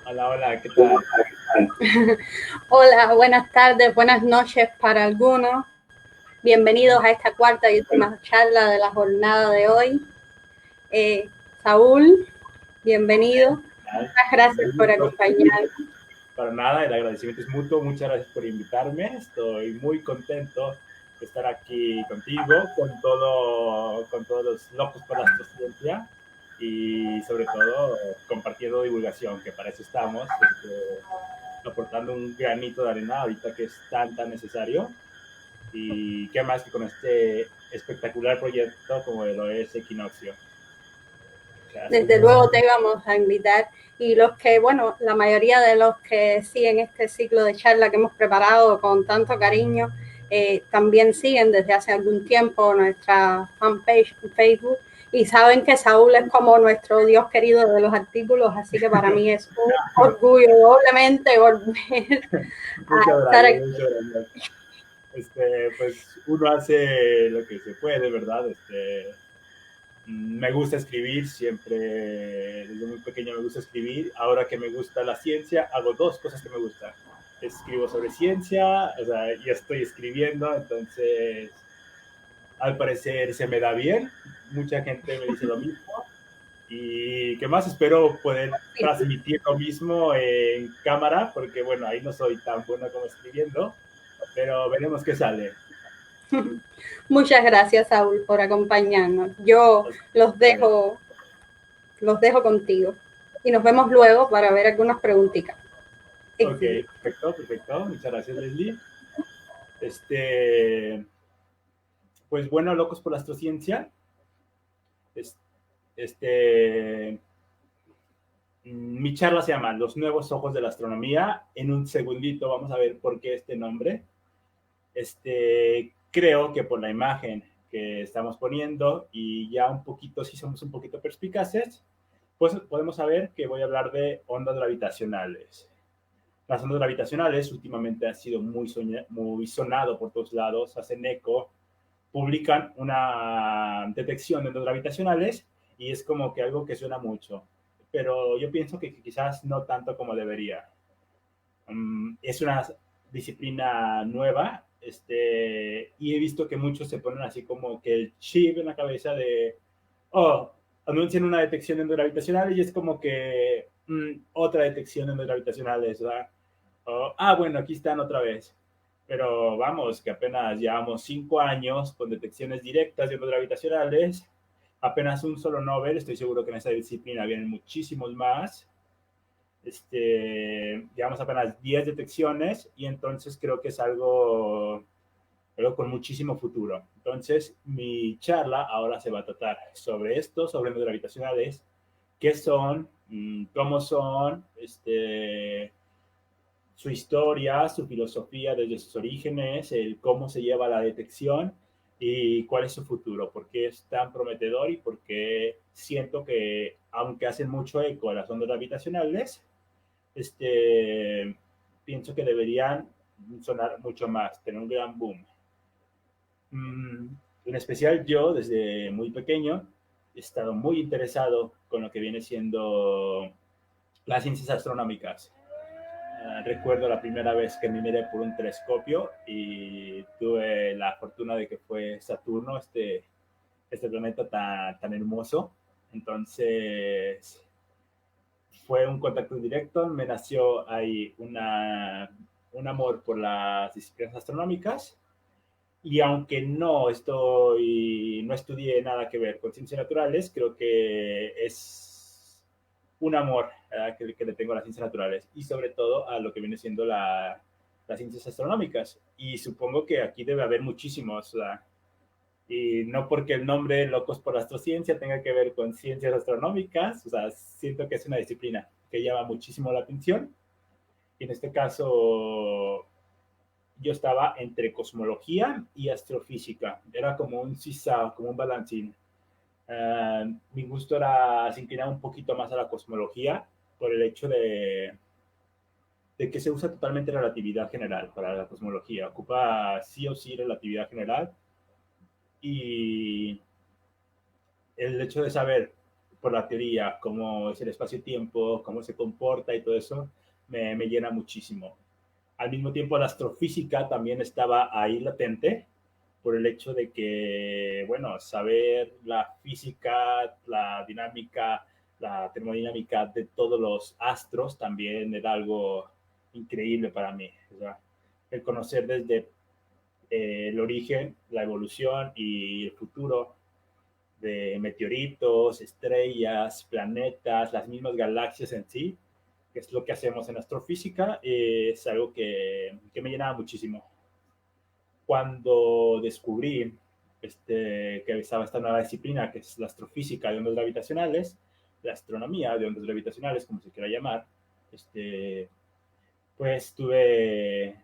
Hola, hola, ¿qué tal? Hola, buenas tardes, buenas noches para algunos. Bienvenidos a esta cuarta y última charla de la jornada de hoy. Eh, Saúl, bienvenido. Muchas gracias Un por gusto. acompañarnos. Para nada, el agradecimiento es mutuo. Muchas gracias por invitarme. Estoy muy contento de estar aquí contigo, con todos los locos por la astrociencia y sobre todo compartiendo divulgación, que para eso estamos, aportando un granito de arena ahorita que es tan necesario. Y qué más que con este espectacular proyecto como lo es Equinoccio. Gracias. Desde luego te vamos a invitar y los que, bueno, la mayoría de los que siguen este ciclo de charla que hemos preparado con tanto cariño, también siguen desde hace algún tiempo nuestra fanpage en Facebook y saben que Saúl es como nuestro Dios querido de los artículos, así que para mí es un orgullo doblemente volver a Muchas estar gracias, aquí. muchas gracias. Pues uno hace lo que se puede, ¿verdad? Me gusta escribir, siempre, desde muy pequeño me gusta escribir. Ahora que me gusta la ciencia, hago dos cosas que me gustan. Escribo sobre ciencia, o sea, ya estoy escribiendo, entonces al parecer se me da bien. Mucha gente me dice lo mismo. Y qué más, espero poder transmitir lo mismo en cámara, porque bueno, ahí no soy tan bueno como escribiendo, pero veremos qué sale. Muchas gracias, Saúl, por acompañarnos. Yo los dejo contigo y nos vemos luego para ver algunas preguntitas. Ok, perfecto, perfecto. Muchas gracias, Leslie. Este, pues bueno, locos por la astrociencia. Es- Este, mi charla se llama Los nuevos ojos de la astronomía. En un segundito vamos a ver por qué este nombre. Creo que por la imagen que estamos poniendo y ya un poquito, si somos un poquito perspicaces, pues podemos saber que voy a hablar de ondas gravitacionales. Las ondas gravitacionales últimamente han sido muy sonado por todos lados, hacen eco, publican una detección de ondas gravitacionales y es como que algo que suena mucho, pero yo pienso que quizás no tanto como debería. Es una disciplina nueva, y he visto que muchos se ponen así como que el chip en la cabeza de, oh, anuncian una detección de ondas gravitacionales y es como que otra detección de ondas gravitacionales, ¿verdad? Bueno, aquí están otra vez. Pero vamos, que apenas llevamos 5 años con detecciones directas de ondas gravitacionales, apenas un solo Nobel, estoy seguro que en esa disciplina vienen muchísimos más. Llevamos apenas 10 detecciones y entonces creo que es algo con muchísimo futuro. Entonces, mi charla ahora se va a tratar sobre esto, sobre ondas gravitacionales, qué son, cómo son, su historia, su filosofía desde sus orígenes, el cómo se lleva la detección y cuál es su futuro, por qué es tan prometedor y por qué siento que, aunque hacen mucho eco a las ondas gravitacionales, pienso que deberían sonar mucho más, tener un gran boom. Mm, en especial yo, desde muy pequeño, he estado muy interesado con lo que viene siendo las ciencias astronómicas. Recuerdo la primera vez que me miré por un telescopio y tuve la fortuna de que fue Saturno, este planeta tan hermoso. Entonces, fue un contacto directo, me nació ahí un amor por las disciplinas astronómicas y aunque no estudié nada que ver con ciencias naturales, creo que es un amor que le tengo a las ciencias naturales y sobre todo a lo que viene siendo las ciencias astronómicas. Y supongo que aquí debe haber muchísimos, y no porque el nombre Locos por la Astrociencia tenga que ver con ciencias astronómicas, o sea, siento que es una disciplina que llama muchísimo la atención. Y en este caso, yo estaba entre cosmología y astrofísica. Era como un sisa, como un balancín. Mi gusto era, se inclinaba un poquito más a la cosmología por el hecho de que se usa totalmente relatividad general para la cosmología. Ocupa sí o sí relatividad general y el hecho de saber, por la teoría, cómo es el espacio-tiempo, cómo se comporta y todo eso, me llena muchísimo. Al mismo tiempo, la astrofísica también estaba ahí latente por el hecho de que, bueno, saber la física, la dinámica, la termodinámica de todos los astros también era algo increíble para mí. O sea, el conocer desde el origen, la evolución y el futuro de meteoritos, estrellas, planetas, las mismas galaxias en sí, que es lo que hacemos en astrofísica, es algo que me llenaba muchísimo. Cuando descubrí que estaba esta nueva disciplina, que es la astrofísica de ondas gravitacionales, la astronomía de ondas gravitacionales, como se quiera llamar, pues tuve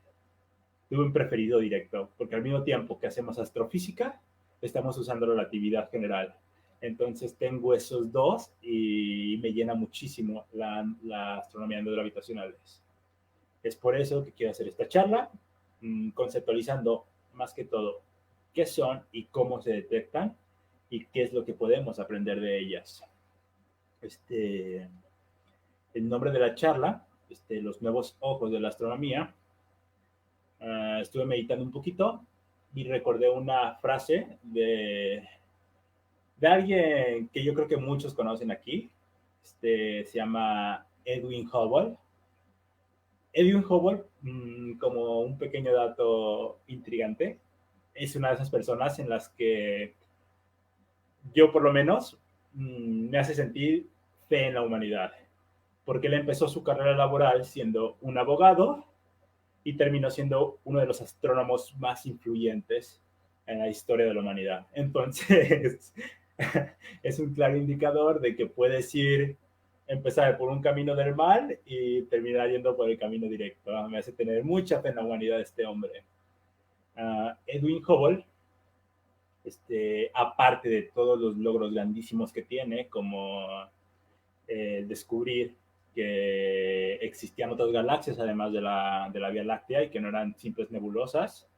un preferido directo, porque al mismo tiempo que hacemos astrofísica, estamos usando relatividad general. Entonces tengo esos dos y me llena muchísimo la astronomía de ondas gravitacionales. Es por eso que quiero hacer esta charla, conceptualizando más que todo qué son y cómo se detectan y qué es lo que podemos aprender de ellas. El nombre de la charla, los nuevos ojos de la astronomía. Estuve meditando un poquito y recordé una frase de alguien que yo creo que muchos conocen aquí. Se llama Edwin Hubble. Edwin Hubble, como un pequeño dato intrigante, es una de esas personas en las que yo por lo menos me hace sentir fe en la humanidad, porque él empezó su carrera laboral siendo un abogado y terminó siendo uno de los astrónomos más influyentes en la historia de la humanidad. Entonces, es un claro indicador de que puedes empezar por un camino del mal y terminar yendo por el camino directo. Me hace tener mucha fe en la humanidad este hombre. Edwin Hubble, aparte de todos los logros grandísimos que tiene, como descubrir que existían otras galaxias además de la Vía Láctea y que no eran simples nebulosas,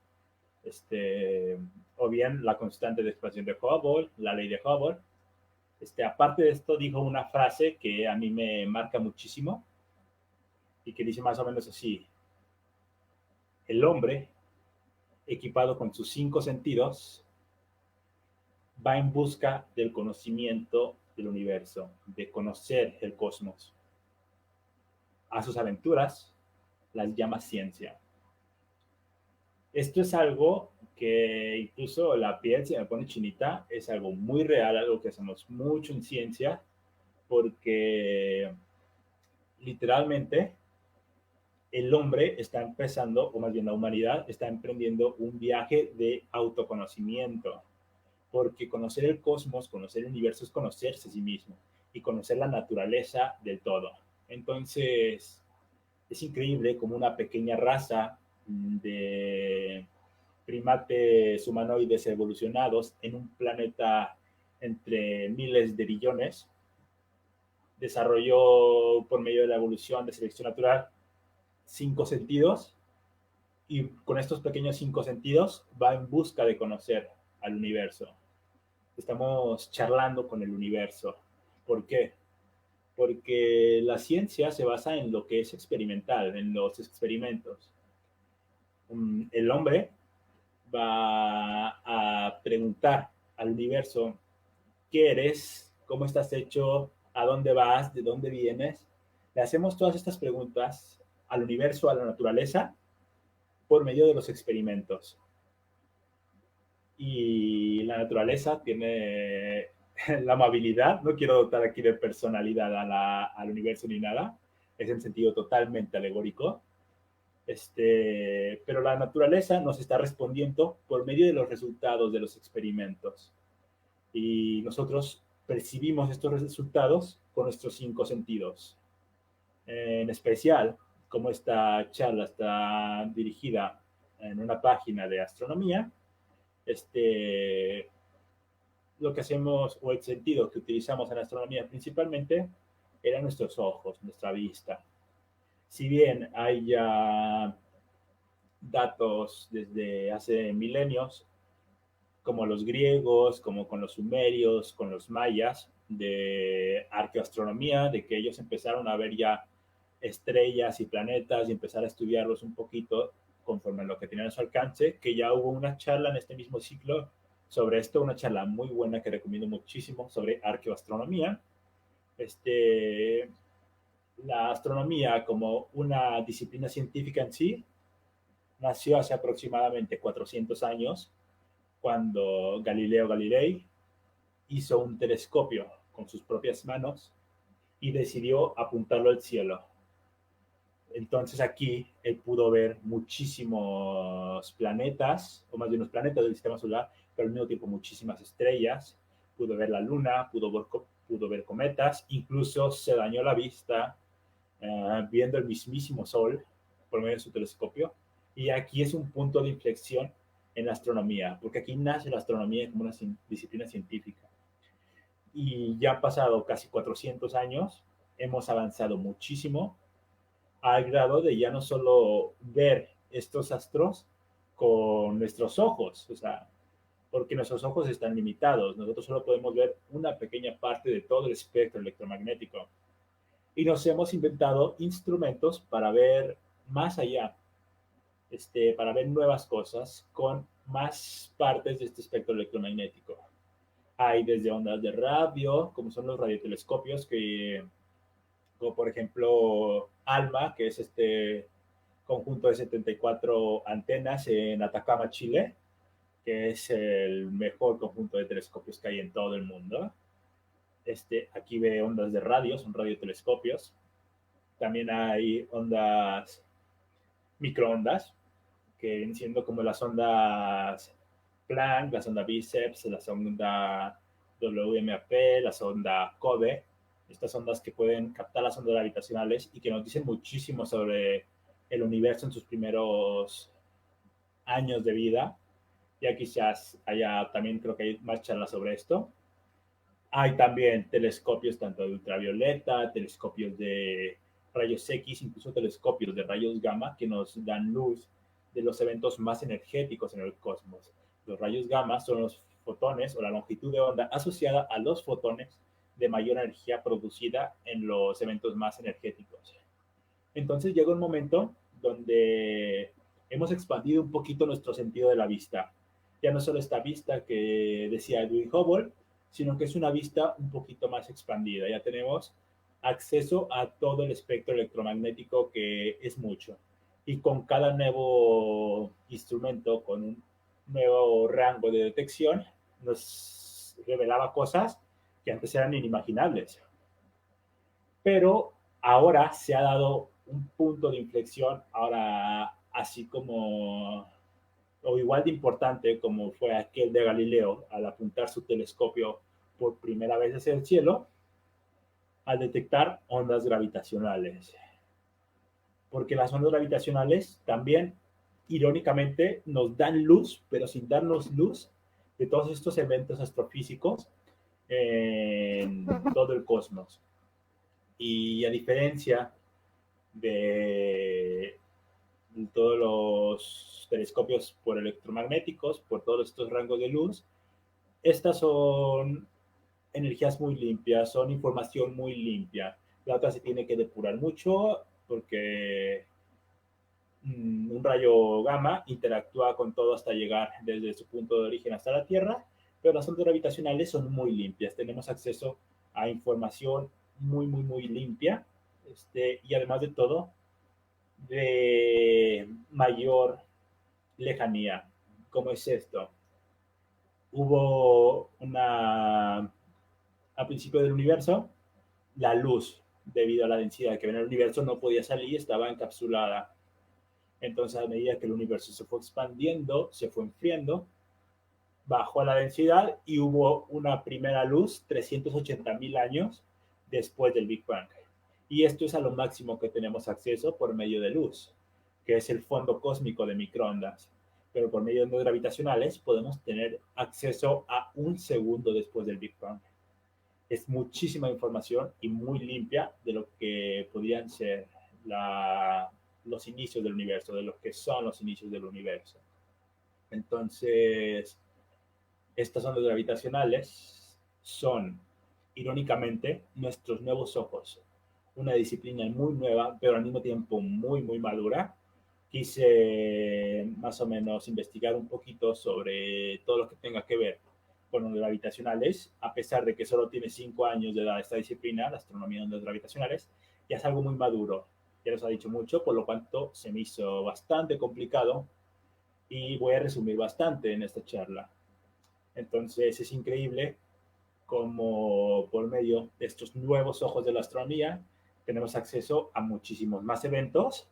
o bien la constante de expansión de Hubble, la ley de Hubble. Aparte de esto, dijo una frase que a mí me marca muchísimo y que dice más o menos así: el hombre, equipado con sus 5 sentidos, va en busca del conocimiento del universo, de conocer el cosmos. A sus aventuras las llama ciencia. Esto es algo que incluso la piel se me pone chinita, es algo muy real, algo que hacemos mucho en ciencia, porque literalmente el hombre está empezando, o más bien la humanidad, está emprendiendo un viaje de autoconocimiento, porque conocer el cosmos, conocer el universo es conocerse a sí mismo y conocer la naturaleza del todo. Entonces, es increíble como una pequeña raza de primates humanoides evolucionados en un planeta entre miles de billones desarrolló por medio de la evolución de selección natural 5 sentidos y con estos pequeños 5 sentidos va en busca de conocer al universo. Estamos charlando con el universo. ¿Por qué? Porque la ciencia se basa en lo que es experimental, en los experimentos. El hombre va a preguntar al universo qué eres, cómo estás hecho, a dónde vas, de dónde vienes. Le hacemos todas estas preguntas al universo, a la naturaleza, por medio de los experimentos. Y la naturaleza tiene la amabilidad, no quiero dotar aquí de personalidad al universo ni nada, es en sentido totalmente alegórico, pero la naturaleza nos está respondiendo por medio de los resultados de los experimentos. Y nosotros percibimos estos resultados con nuestros 5 sentidos. En especial, como esta charla está dirigida en una página de astronomía, lo que hacemos, o el sentido que utilizamos en la astronomía principalmente, eran nuestros ojos, nuestra vista. Si bien hay ya datos desde hace milenios, como los griegos, como con los sumerios, con los mayas, de arqueoastronomía, de que ellos empezaron a ver ya estrellas y planetas y empezar a estudiarlos un poquito conforme a lo que tenían a su alcance, que ya hubo una charla en este mismo ciclo sobre esto, una charla muy buena que recomiendo muchísimo sobre arqueoastronomía. La astronomía como una disciplina científica en sí nació hace aproximadamente 400 años, cuando Galileo Galilei hizo un telescopio con sus propias manos y decidió apuntarlo al cielo. Entonces aquí él pudo ver muchísimos planetas, o más de unos planetas del sistema solar, pero al mismo tiempo muchísimas estrellas. Pudo ver la luna, pudo ver cometas, incluso se dañó la vista viendo el mismísimo Sol por medio de su telescopio. Y aquí es un punto de inflexión en la astronomía, porque aquí nace la astronomía como una disciplina científica. Y ya han pasado casi 400 años, hemos avanzado muchísimo al grado de ya no solo ver estos astros con nuestros ojos, o sea, porque nuestros ojos están limitados, nosotros solo podemos ver una pequeña parte de todo el espectro electromagnético. Y nos hemos inventado instrumentos para ver más allá, para ver nuevas cosas con más partes de este espectro electromagnético. Hay desde ondas de radio, como son los radiotelescopios, como por ejemplo ALMA, que es este conjunto de 74 antenas en Atacama, Chile, que es el mejor conjunto de telescopios que hay en todo el mundo. Aquí ve ondas de radio, son radiotelescopios. También hay ondas microondas, que vienen siendo como las ondas Planck, la sonda Biceps, la sonda WMAP, la sonda COBE, estas ondas que pueden captar las ondas gravitacionales y que nos dicen muchísimo sobre el universo en sus primeros años de vida. Ya quizás haya también, creo que hay más charlas sobre esto. Hay también telescopios tanto de ultravioleta, telescopios de rayos X, incluso telescopios de rayos gamma que nos dan luz de los eventos más energéticos en el cosmos. Los rayos gamma son los fotones o la longitud de onda asociada a los fotones de mayor energía producida en los eventos más energéticos. Entonces llega un momento donde hemos expandido un poquito nuestro sentido de la vista. Ya no solo esta vista que decía Edwin Hubble, sino que es una vista un poquito más expandida. Ya tenemos acceso a todo el espectro electromagnético, que es mucho. Y con cada nuevo instrumento, con un nuevo rango de detección, nos revelaba cosas que antes eran inimaginables. Pero ahora se ha dado un punto de inflexión, ahora así como, o igual de importante como fue aquel de Galileo al apuntar su telescopio por primera vez hacia el cielo, al detectar ondas gravitacionales. Porque las ondas gravitacionales también, irónicamente, nos dan luz, pero sin darnos luz de todos estos eventos astrofísicos en todo el cosmos. Y a diferencia de todos los telescopios por electromagnéticos, por todos estos rangos de luz, estas son energías muy limpias, son información muy limpia. La otra se tiene que depurar mucho porque un rayo gamma interactúa con todo hasta llegar desde su punto de origen hasta la Tierra, pero las ondas gravitacionales son muy limpias. Tenemos acceso a información muy, muy, muy limpia, y además de todo, de mayor lejanía. ¿Cómo es esto? Hubo al principio del universo, la luz, debido a la densidad que había en el universo, no podía salir, estaba encapsulada. Entonces, a medida que el universo se fue expandiendo, se fue enfriando, bajó la densidad y hubo una primera luz 380.000 años después del Big Bang. Y esto es a lo máximo que tenemos acceso por medio de luz, que es el fondo cósmico de microondas. Pero por medio de ondas gravitacionales podemos tener acceso a un segundo después del Big Bang. Es muchísima información y muy limpia de lo que podrían ser los inicios del universo, de lo que son los inicios del universo. Entonces, estas ondas gravitacionales son irónicamente, nuestros nuevos ojos. Una disciplina muy nueva, pero al mismo tiempo muy, muy madura. Quise más o menos investigar un poquito sobre todo lo que tenga que ver con ondas gravitacionales, a pesar de que solo tiene 5 años de edad esta disciplina, la astronomía de ondas gravitacionales, ya es algo muy maduro, ya nos ha dicho mucho, por lo cuanto se me hizo bastante complicado y voy a resumir bastante en esta charla. Entonces es increíble cómo por medio de estos nuevos ojos de la astronomía tenemos acceso a muchísimos más eventos,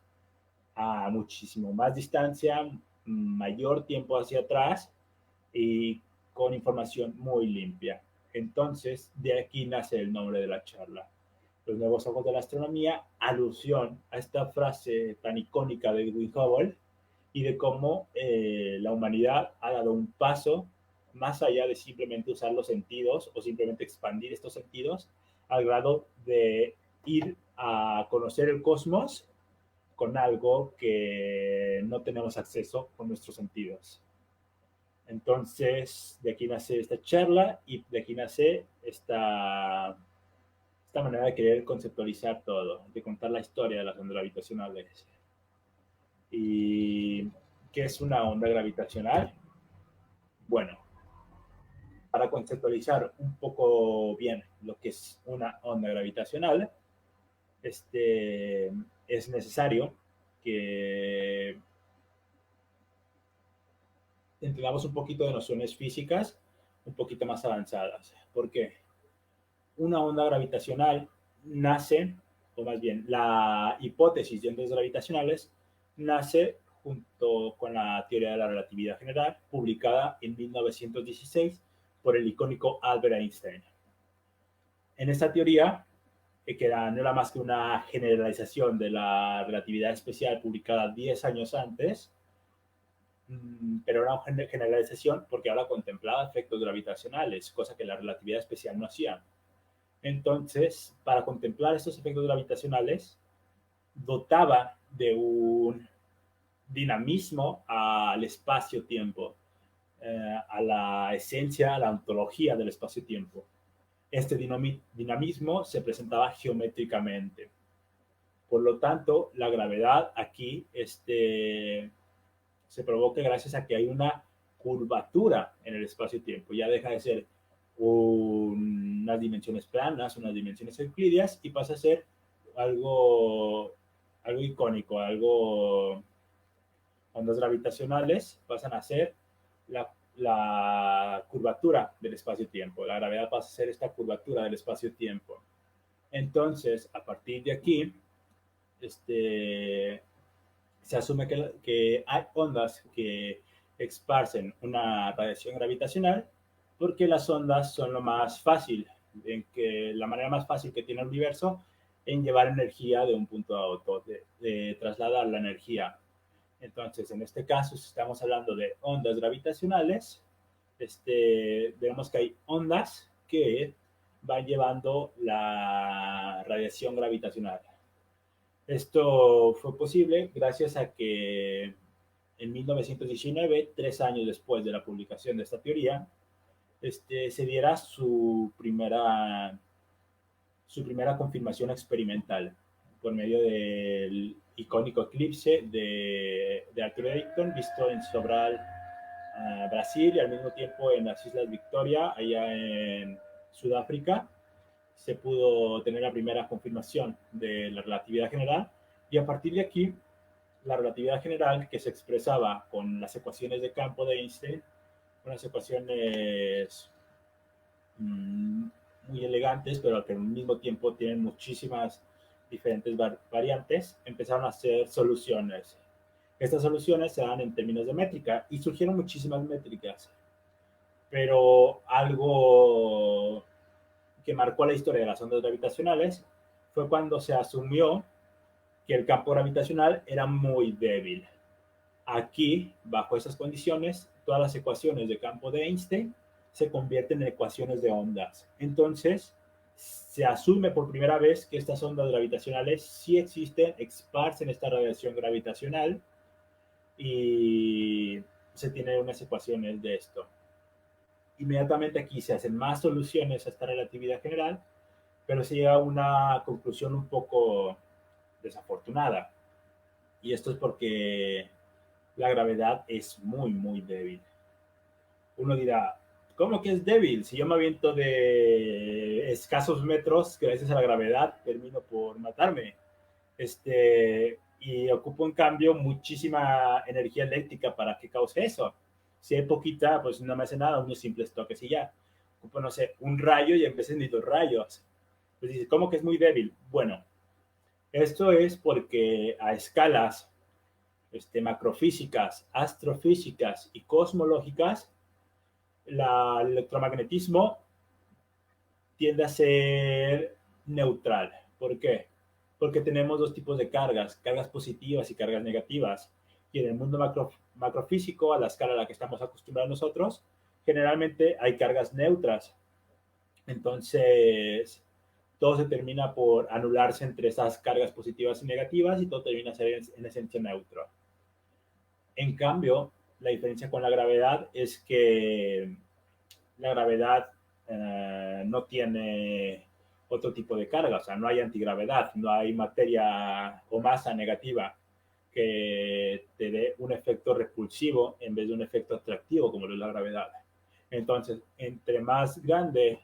a muchísimo más distancia, mayor tiempo hacia atrás y con información muy limpia. Entonces, de aquí nace el nombre de la charla. Los nuevos ojos de la astronomía, alusión a esta frase tan icónica de Edwin Hubble y de cómo la humanidad ha dado un paso más allá de simplemente usar los sentidos o simplemente expandir estos sentidos al grado de ir a conocer el cosmos con algo que no tenemos acceso con nuestros sentidos. Entonces, de aquí nace esta charla y de aquí nace esta manera de querer conceptualizar todo, de contar la historia de las ondas gravitacionales. ¿Y qué es una onda gravitacional? Bueno, para conceptualizar un poco bien lo que es una onda gravitacional, es necesario que entendamos un poquito de nociones físicas un poquito más avanzadas. ¿Por qué? Una onda gravitacional nace, o más bien, la hipótesis de ondas gravitacionales nace junto con la teoría de la relatividad general, publicada en 1916 por el icónico Albert Einstein. En esta teoría, no era más que una generalización de la relatividad especial publicada 10 años antes, pero era una generalización porque ahora contemplaba efectos gravitacionales, cosa que la relatividad especial no hacía. Entonces, para contemplar estos efectos gravitacionales, dotaba de un dinamismo al espacio-tiempo, a la esencia, a la ontología del espacio-tiempo. Este dinamismo se presentaba geométricamente. Por lo tanto, la gravedad aquí se provoca gracias a que hay una curvatura en el espacio-tiempo. Ya deja de ser unas dimensiones planas, unas dimensiones euclidias y pasa a ser algo, algo icónico, algo ondas gravitacionales pasan a ser la curvatura del espacio-tiempo. La gravedad pasa a ser esta curvatura del espacio-tiempo. Entonces, a partir de aquí, se asume que hay ondas que esparcen una radiación gravitacional porque las ondas son lo más fácil, la manera más fácil que tiene el universo en llevar energía de un punto a otro, de trasladar la energía. Entonces, en este caso, si estamos hablando de ondas gravitacionales, vemos que hay ondas que van llevando la radiación gravitacional. Esto fue posible gracias a que en 1919, 3 años después de la publicación de esta teoría, se diera su primera confirmación experimental por medio del icónico eclipse de Arthur Eddington, visto en Sobral, Brasil, y al mismo tiempo en las Islas Victoria, allá en Sudáfrica. Se pudo tener la primera confirmación de la relatividad general, y a partir de aquí, la relatividad general, que se expresaba con las ecuaciones de campo de Einstein, unas ecuaciones muy elegantes, pero que al mismo tiempo tienen muchísimas diferentes variantes, empezaron a hacer soluciones. Estas soluciones se dan en términos de métrica y surgieron muchísimas métricas, pero algo que marcó la historia de las ondas gravitacionales fue cuando se asumió que el campo gravitacional era muy débil. Aquí, bajo esas condiciones, todas las ecuaciones de campo de Einstein se convierten en ecuaciones de ondas. Entonces, se asume por primera vez que estas ondas gravitacionales sí existen, esparcen esta radiación gravitacional y se tienen unas ecuaciones de esto. inmediatamente aquí se hacen más soluciones a esta relatividad general, pero se llega a una conclusión un poco desafortunada. Y esto es porque la gravedad es muy, muy débil. Uno dirá, ¿cómo que es débil? Si yo me aviento de escasos metros, gracias a la gravedad, termino por matarme. Y ocupo en cambio muchísima energía eléctrica para que cause eso. Si hay poquita, pues no me hace nada, unos simples toques y ya. Ocupo, no sé, un rayo y en vez de dos rayos. Pues dice, ¿cómo que es muy débil? Bueno, esto es porque a escalas macrofísicas, astrofísicas y cosmológicas, el electromagnetismo tiende a ser neutral. ¿Por qué? Porque tenemos dos tipos de cargas, cargas positivas y cargas negativas. Y en el mundo macrofísico, a la escala a la que estamos acostumbrados nosotros, generalmente hay cargas neutras. Entonces, todo se termina por anularse entre esas cargas positivas y negativas y todo termina a ser en esencia neutro. En cambio, la diferencia con la gravedad es que la gravedad no tiene otro tipo de carga, o sea, no hay antigravedad, no hay materia o masa negativa que te dé un efecto repulsivo en vez de un efecto atractivo como lo es la gravedad. Entonces, entre más grande,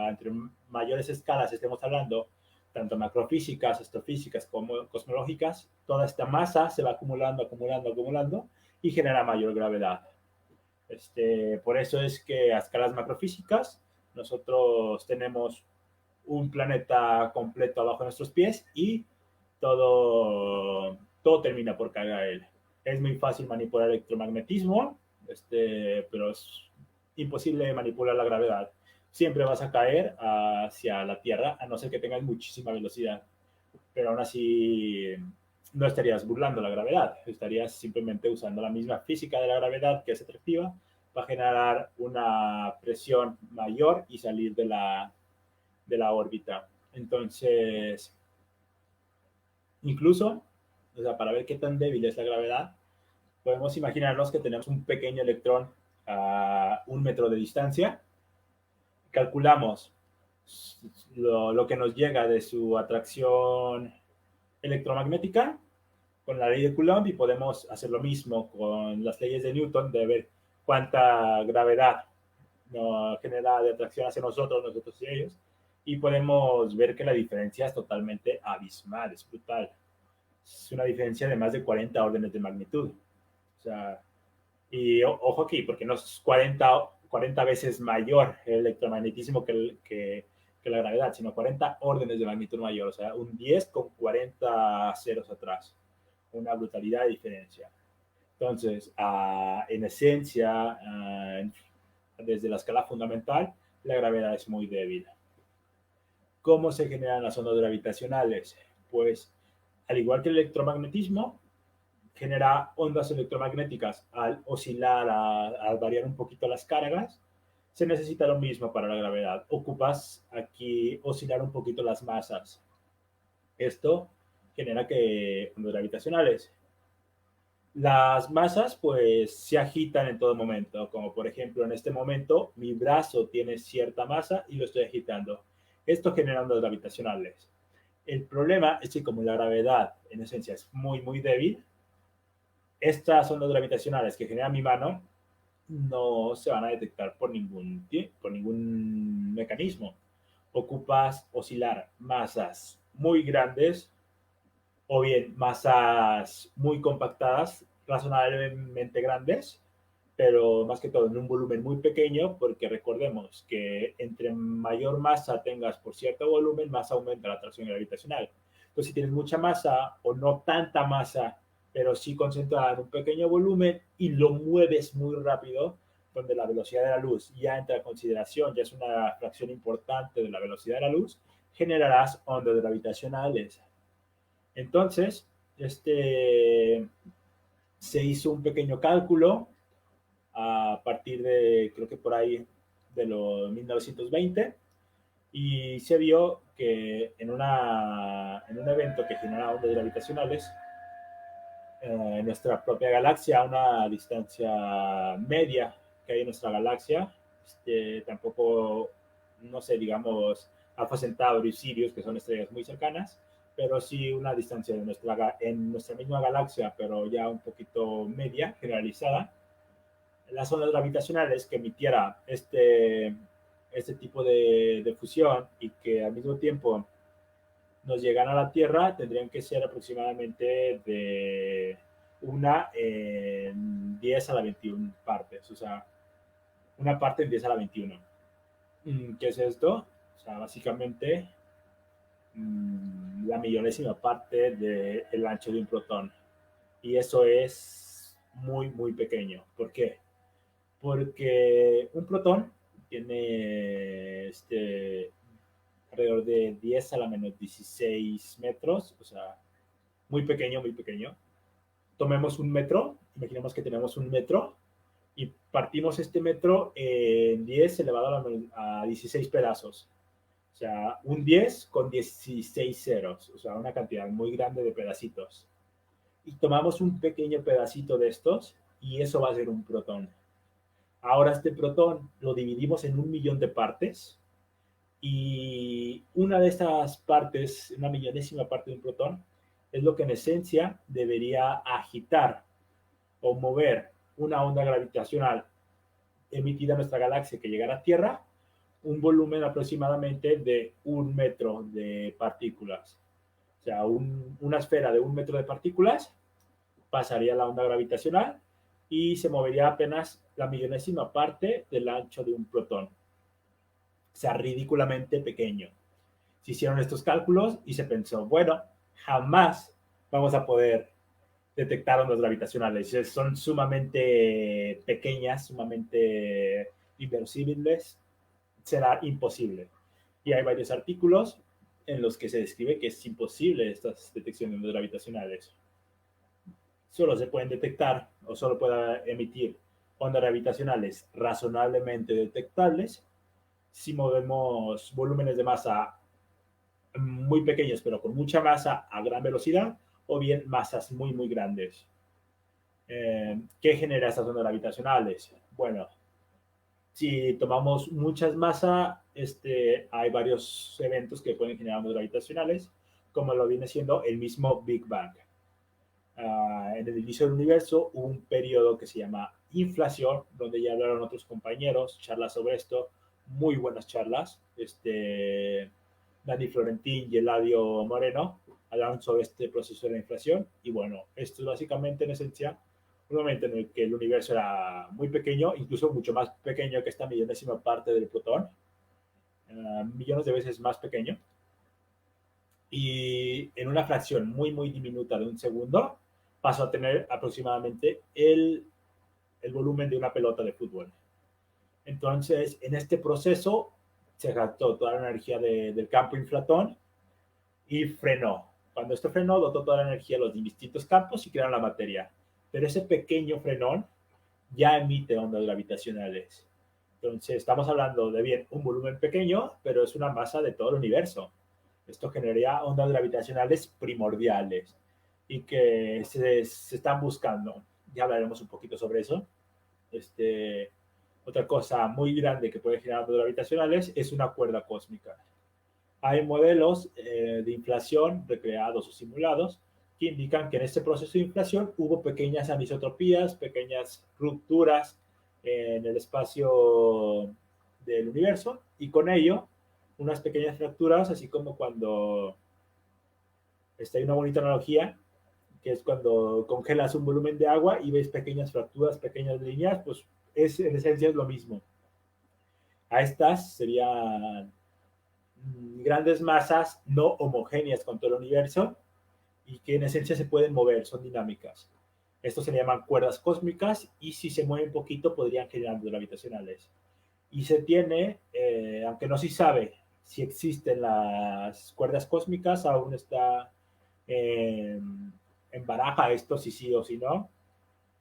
entre mayores escalas estemos hablando, tanto macrofísicas, astrofísicas como cosmológicas, toda esta masa se va acumulando, acumulando, acumulando y genera mayor gravedad. Por eso es que a escalas macrofísicas nosotros tenemos un planeta completo abajo de nuestros pies y todo termina por caer a él. Es muy fácil manipular el electromagnetismo, pero es imposible manipular la gravedad. Siempre vas a caer hacia la Tierra, a no ser que tengas muchísima velocidad. Pero aún así no estarías burlando la gravedad, estarías simplemente usando la misma física de la gravedad, que es atractiva, para generar una presión mayor y salir de la órbita. Entonces, incluso, o sea, para ver qué tan débil es la gravedad, podemos imaginarnos que tenemos un pequeño electrón a 1 metro de distancia, calculamos lo que nos llega de su atracción electromagnética con la ley de Coulomb y podemos hacer lo mismo con las leyes de Newton de ver cuánta gravedad nos genera de atracción hacia nosotros y ellos, y podemos ver que la diferencia es totalmente abismal, es brutal. Es una diferencia de más de 40 órdenes de magnitud. O sea, y ojo aquí, porque no es 40 veces mayor el electromagnetismo que la gravedad, sino 40 órdenes de magnitud mayor, o sea, un 10 con 40 ceros atrás. Una brutalidad de diferencia. Entonces, en esencia, desde la escala fundamental, la gravedad es muy débil. ¿Cómo se generan las ondas gravitacionales? Pues, al igual que el electromagnetismo, genera ondas electromagnéticas al oscilar, al variar un poquito las cargas. Se necesita lo mismo para la gravedad. Ocupas aquí oscilar un poquito las masas. Esto genera que ondas gravitacionales. Las masas pues se agitan en todo momento, como por ejemplo en este momento mi brazo tiene cierta masa y lo estoy agitando. Esto genera ondas gravitacionales. El problema es que como la gravedad en esencia es muy muy débil, estas ondas gravitacionales que genera mi mano no se van a detectar por ningún mecanismo. Ocupas oscilar masas muy grandes o bien masas muy compactadas, razonablemente grandes, pero más que todo en un volumen muy pequeño, porque recordemos que entre mayor masa tengas por cierto volumen, más aumenta la atracción gravitacional. Entonces, si tienes mucha masa o no tanta masa, pero sí concentrada en un pequeño volumen y lo mueves muy rápido, donde la velocidad de la luz ya entra a consideración, ya es una fracción importante de la velocidad de la luz, generarás ondas gravitacionales. Entonces, se hizo un pequeño cálculo a partir de, creo que por ahí, de los 1920, y se vio que en un evento que genera ondas gravitacionales, en nuestra propia galaxia, a una distancia media que hay en nuestra galaxia, tampoco, no sé, digamos, Alpha Centauri y Sirius, que son estrellas muy cercanas, pero sí una distancia en nuestra misma galaxia, pero ya un poquito media, generalizada. Las ondas gravitacionales que emitiera este tipo de fusión y que al mismo tiempo nos llegan a la Tierra tendrían que ser aproximadamente de una en 10 a la 21 partes, o sea, una parte en 10 a la 21. ¿Qué es esto? O sea, básicamente la millonésima parte del ancho de un protón. Y eso es muy, muy pequeño. ¿Por qué? Porque un protón tiene alrededor de 10 a la menos 16 metros, o sea, muy pequeño, muy pequeño. Tomemos un metro, imaginemos que tenemos un metro y partimos este metro en 10 elevado a 16 pedazos. O sea, un 10 con 16 ceros, o sea, una cantidad muy grande de pedacitos. Y tomamos un pequeño pedacito de estos y eso va a ser un protón. Ahora este protón lo dividimos en 1 millón de partes y una de estas partes, una millonésima parte de un protón, es lo que en esencia debería agitar o mover una onda gravitacional emitida en nuestra galaxia que llegara a Tierra, un volumen aproximadamente de 1 metro de partículas. O sea, una esfera de 1 metro de partículas pasaría la onda gravitacional y se movería apenas la millonésima parte del ancho de un protón. O sea, ridículamente pequeño. Se hicieron estos cálculos y se pensó, bueno, jamás vamos a poder detectar ondas gravitacionales. Son sumamente pequeñas, sumamente inverosímiles. Será imposible. Y hay varios artículos en los que se describe que es imposible estas detecciones de ondas gravitacionales. Solo se pueden detectar o solo pueda emitir ondas gravitacionales razonablemente detectables si movemos volúmenes de masa muy pequeños pero con mucha masa a gran velocidad o bien masas muy muy grandes. ¿Qué genera estas ondas gravitacionales? Bueno, si tomamos muchas masas, hay varios eventos que pueden generar ondas gravitacionales, como lo viene siendo el mismo Big Bang. En el inicio del universo hubo un periodo que se llama inflación, donde ya hablaron otros compañeros, charlas sobre esto, muy buenas charlas. Dani Florentín y Eladio Moreno hablaron sobre este proceso de la inflación. Y bueno, esto es básicamente en esencia un momento en el que el universo era muy pequeño, incluso mucho más pequeño que esta millonésima parte del protón, millones de veces más pequeño. Y en una fracción muy, muy diminuta de un segundo, pasó a tener aproximadamente el volumen de una pelota de fútbol. Entonces, en este proceso se gastó toda la energía del campo inflatón y frenó. Cuando esto frenó, dotó toda la energía a los distintos campos y crearon la materia. Pero ese pequeño frenón ya emite ondas gravitacionales. Entonces, estamos hablando de bien un volumen pequeño, pero es una masa de todo el universo. Esto generaría ondas gravitacionales primordiales y que se están buscando. Ya hablaremos un poquito sobre eso. Otra cosa muy grande que puede generar ondas gravitacionales es una cuerda cósmica. Hay modelos de inflación recreados o simulados que indican que en este proceso de inflación hubo pequeñas anisotropías, pequeñas rupturas en el espacio del universo y con ello unas pequeñas fracturas, así como cuando hay una bonita analogía, que es cuando congelas un volumen de agua y ves pequeñas fracturas, pequeñas líneas, pues en esencia es lo mismo. A estas serían grandes masas no homogéneas con todo el universo y que en esencia se pueden mover, son dinámicas. Estos se llaman cuerdas cósmicas y si se mueven poquito podrían generar ondas gravitacionales. Y se tiene, aunque no se sabe si existen las cuerdas cósmicas, aún está en baraja esto si sí o si no.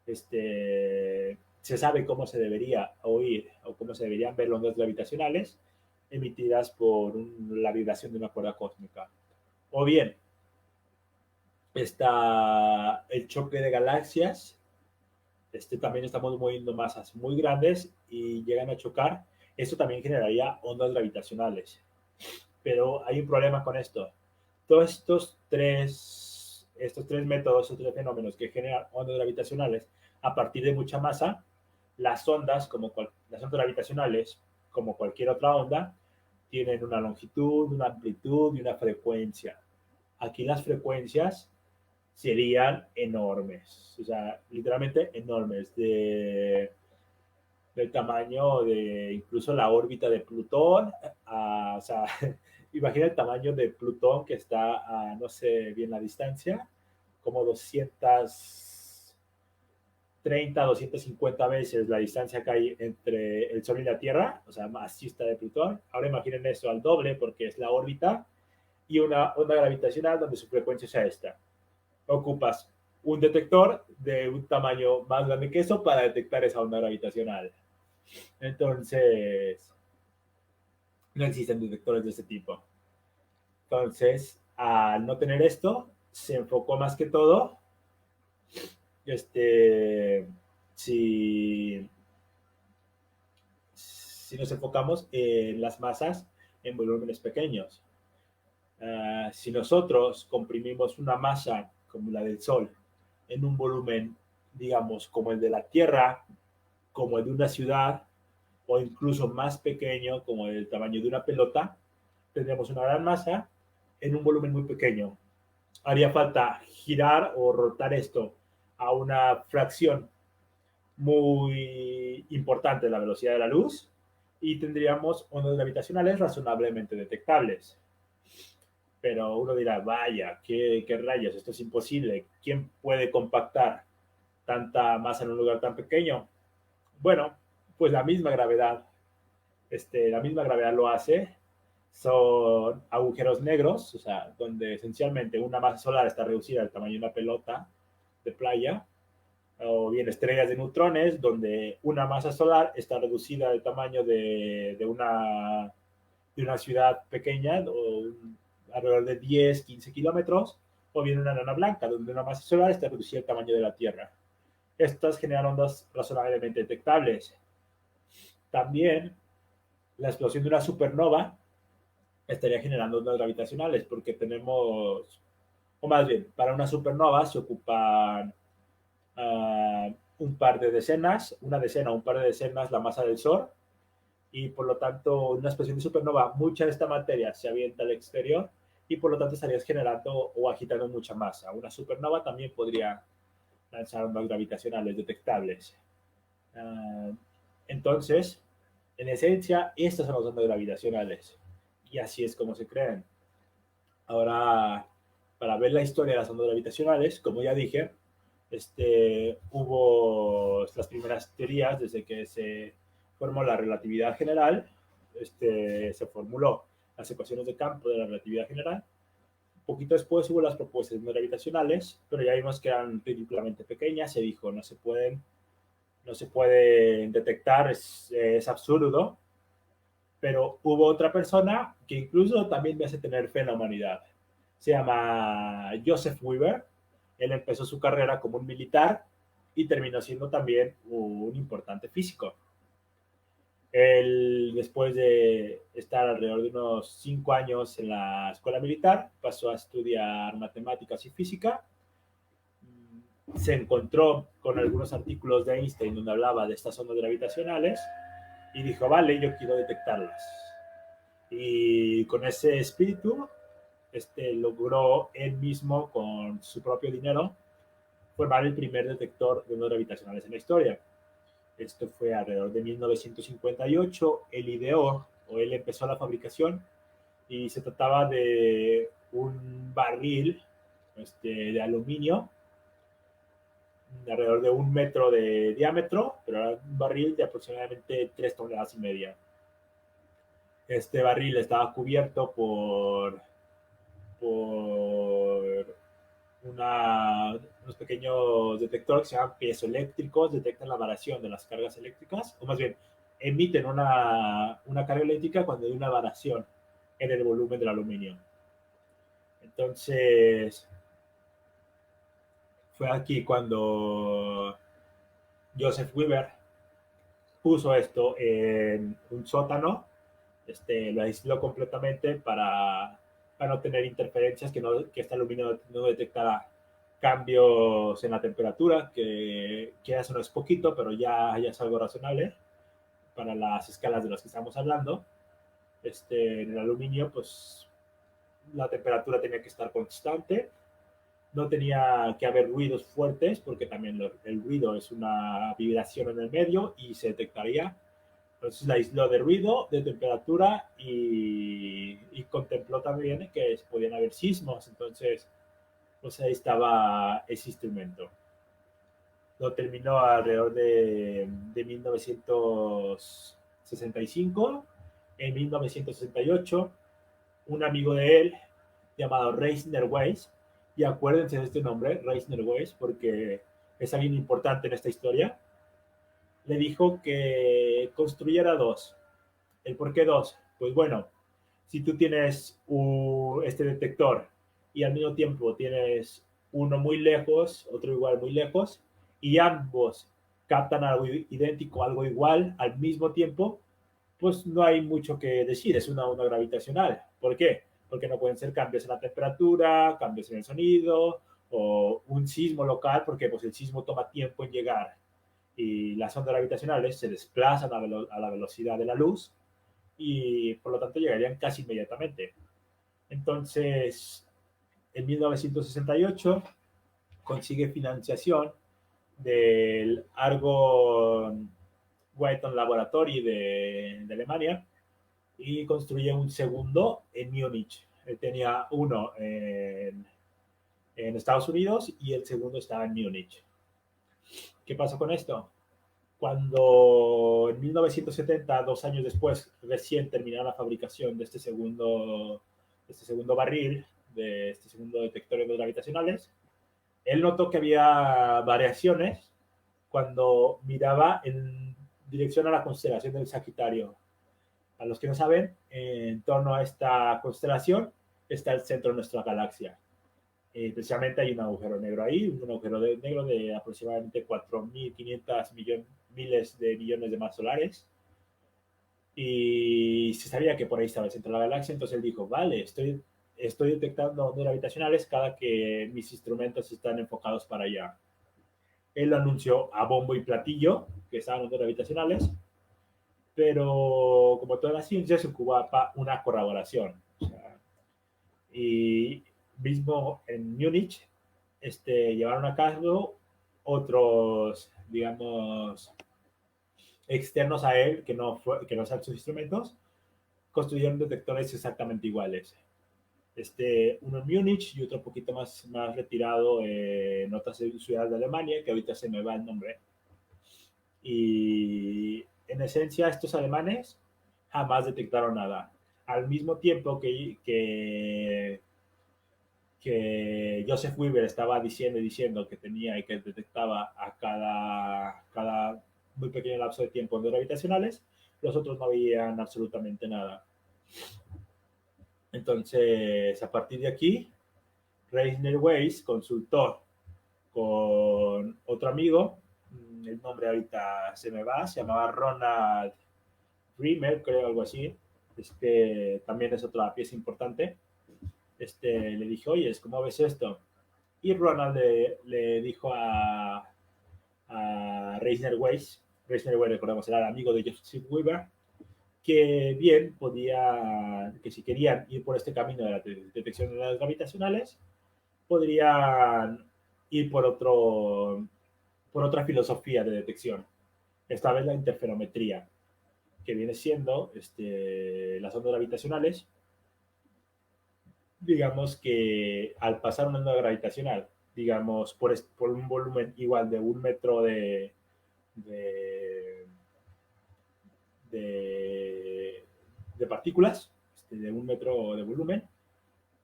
Se sabe cómo se debería oír o cómo se deberían ver las ondas gravitacionales emitidas por la vibración de una cuerda cósmica. O bien, está el choque de galaxias. También estamos moviendo masas muy grandes y llegan a chocar Esto también generaría ondas gravitacionales. Pero hay un problema con esto. Todos estos tres métodos, estos tres fenómenos que generan ondas gravitacionales a partir de mucha masa, las ondas, las ondas gravitacionales, como cualquier otra onda, tienen una longitud, una amplitud y una frecuencia. Aquí las frecuencias serían enormes, o sea, literalmente enormes, del tamaño de incluso la órbita de Plutón, o sea, imagina el tamaño de Plutón que está a no sé bien la distancia, como 230, 250 veces la distancia que hay entre el Sol y la Tierra, o sea, masista de Plutón. Ahora imaginen eso al doble porque es la órbita y una onda gravitacional donde su frecuencia sea esta. Ocupas un detector de un tamaño más grande que eso para detectar esa onda gravitacional. Entonces, no existen detectores de ese tipo. Entonces, al no tener esto, se enfocó más que todo, este, si, si nos enfocamos en las masas en volúmenes pequeños. Si nosotros comprimimos una masa como la del Sol en un volumen, digamos, como el de la Tierra, como el de una ciudad, o incluso más pequeño, como el tamaño de una pelota, tendríamos una gran masa en un volumen muy pequeño. Haría falta girar o rotar esto a una fracción muy importante de la velocidad de la luz y tendríamos ondas gravitacionales razonablemente detectables. Pero uno dirá, vaya, qué rayos, esto es imposible. ¿Quién puede compactar tanta masa en un lugar tan pequeño? Bueno, pues la misma gravedad lo hace. Son agujeros negros, o sea, donde esencialmente una masa solar está reducida al tamaño de una pelota de playa, o bien estrellas de neutrones, donde una masa solar está reducida al tamaño de una ciudad pequeña, o alrededor de 10, 15 kilómetros, o bien una enana blanca, donde una masa solar está reducida al tamaño de la Tierra. Estas generan ondas razonablemente detectables. También la explosión de una supernova estaría generando ondas gravitacionales, porque tenemos, o más bien, para una supernova se ocupan un par de decenas, una decena o un par de decenas la masa del Sol, y por lo tanto, en una explosión de supernova, mucha de esta materia se avienta al exterior y por lo tanto estarías generando o agitando mucha masa. Una supernova también podría lanzar ondas gravitacionales detectables. Uh, entonces, en esencia, estas son las ondas gravitacionales y así es como se crean. Ahora, para ver la historia de las ondas gravitacionales, como ya dije, hubo las primeras teorías desde que se formó la relatividad general, se formuló las ecuaciones de campo de la relatividad general. Un poquito después hubo las propuestas no gravitacionales, pero ya vimos que eran ridículamente pequeñas. Se dijo, no se pueden detectar, es absurdo. Pero hubo otra persona que incluso también me hace tener fe en la humanidad. Se llama Joseph Weaver. Él empezó su carrera como un militar y terminó siendo también un importante físico. Él, después de estar alrededor de unos 5 años en la escuela militar, pasó a estudiar matemáticas y física. Se encontró con algunos artículos de Einstein donde hablaba de estas ondas gravitacionales y dijo, vale, yo quiero detectarlas. Y con ese espíritu, logró él mismo, con su propio dinero, formar el primer detector de ondas gravitacionales en la historia. Esto fue alrededor de 1958. Él ideó, o él empezó la fabricación, y se trataba de un barril de aluminio de alrededor de 1 metro de diámetro, pero era un barril de aproximadamente 3,5 toneladas. Este barril estaba cubierto por unos pequeños detectores que se llaman piezoeléctricos, detectan la variación de las cargas eléctricas, o más bien, emiten una carga eléctrica cuando hay una variación en el volumen del aluminio. Entonces, fue aquí cuando Joseph Weaver puso esto en un sótano, lo aisló completamente para no tener interferencias, que esta lumina no detectara cambios en la temperatura, que eso no es poquito, pero ya es algo razonable para las escalas de las que estamos hablando. En el aluminio, pues la temperatura tenía que estar constante, no tenía que haber ruidos fuertes, porque también el ruido es una vibración en el medio y se detectaría. Entonces la aisló de ruido, de temperatura y contempló también que podían haber sismos. Entonces, pues ahí estaba ese instrumento. Lo terminó alrededor de 1965. En 1968, un amigo de él llamado Reisner Weiss, y acuérdense de este nombre, Reisner Weiss, porque es alguien importante en esta historia, le dijo que construyera dos. ¿El por qué dos? Pues bueno, si tú tienes este detector y al mismo tiempo tienes uno muy lejos, otro igual muy lejos, y ambos captan algo idéntico, algo igual al mismo tiempo, pues no hay mucho que decir, es una onda gravitacional. ¿Por qué? Porque no pueden ser cambios en la temperatura, cambios en el sonido, o un sismo local, porque pues el sismo toma tiempo en llegar y las ondas gravitacionales se desplazan a la velocidad de la luz y por lo tanto llegarían casi inmediatamente. Entonces, en 1968 consigue financiación del Argonne Wheaton Laboratory de Alemania y construye un segundo en Múnich. Él tenía uno en Estados Unidos y el segundo estaba en Múnich. ¿Qué pasó con esto? Cuando en 1970, 2 años después, recién terminaron la fabricación de este segundo barril, de este segundo detector de gravitacionales, él notó que había variaciones cuando miraba en dirección a la constelación del Sagitario. A los que no saben, en torno a esta constelación está el centro de nuestra galaxia. Precisamente hay un agujero negro ahí, un agujero negro de aproximadamente 4.500 miles de millones de masas solares. Y se sabía que por ahí estaba el centro de la galaxia, entonces él dijo, vale, estoy detectando ondas gravitacionales cada que mis instrumentos están enfocados para allá. Él lo anunció a bombo y platillo que estaban ondas gravitacionales, pero como toda la ciencia se ocupaba una corroboración. O sea, y mismo en Múnich llevaron a cabo otros, digamos, externos a él, que no sean sus instrumentos, construyeron detectores exactamente iguales. Uno en Múnich y otro un poquito más retirado en otra ciudad de Alemania, que ahorita se me va el nombre. Y en esencia, estos alemanes jamás detectaron nada. Al mismo tiempo que Joseph Weaver estaba diciendo que tenía y que detectaba a cada muy pequeño lapso de tiempo ondas gravitacionales, los otros no veían absolutamente nada. Entonces, a partir de aquí, Reisner Weiss consultó con otro amigo, el nombre ahorita se me va, se llamaba Ronald Riemer, creo, algo así, también es otra pieza importante. Le dije, oye, ¿cómo ves esto? Y Ronald le dijo a Reisner Weiss, recordemos, era el amigo de Joseph Weaver, que bien podía, que si querían ir por este camino de la detección de las gravitacionales, podrían ir por otra filosofía de detección. Esta vez la interferometría, que viene siendo las ondas gravitacionales, digamos que al pasar una onda gravitacional, digamos, por un volumen igual de 1 metro de, de, de partículas, de 1 metro de volumen,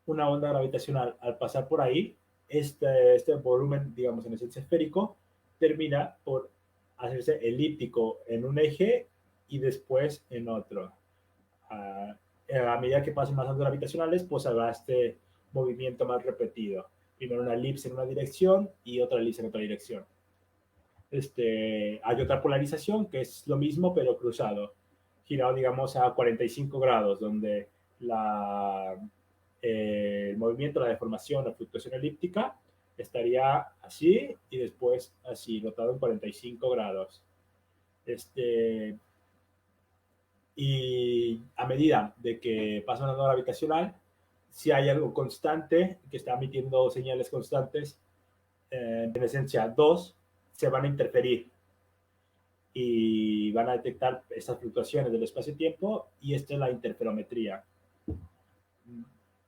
una onda gravitacional al pasar por ahí, este volumen, digamos, en esencia esférico, termina por hacerse elíptico en un eje y después en otro. A medida que pasen más ondas gravitacionales, pues habrá este movimiento más repetido. Primero una elipse en una dirección y otra elipse en otra dirección. Hay otra polarización que es lo mismo pero cruzado, girado digamos a 45 grados, donde el movimiento, la deformación, la fluctuación elíptica estaría así y después así, rotado en 45 grados. Y a medida de que pasa una onda gravitacional, si hay algo constante que está emitiendo señales constantes, en esencia dos, se van a interferir y van a detectar estas fluctuaciones del espacio-tiempo, y esta es la interferometría.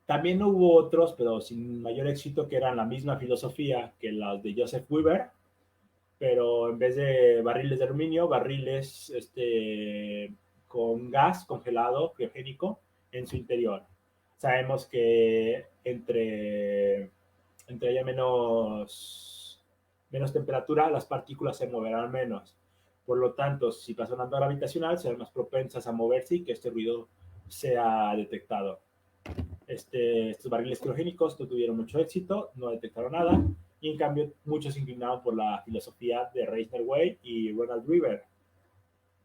También hubo otros, pero sin mayor éxito, que eran la misma filosofía que las de Joseph Weaver, pero en vez de barriles de aluminio, barriles con gas congelado, criogénico, en su interior. Sabemos que entre haya menos temperatura, las partículas se moverán menos. Por lo tanto, si pasa una onda gravitacional, serán más propensas a moverse y que este ruido sea detectado. Estos barriles criogénicos no tuvieron mucho éxito, no detectaron nada, y en cambio muchos se inclinaron por la filosofía de Reisner-Way y Ronald River.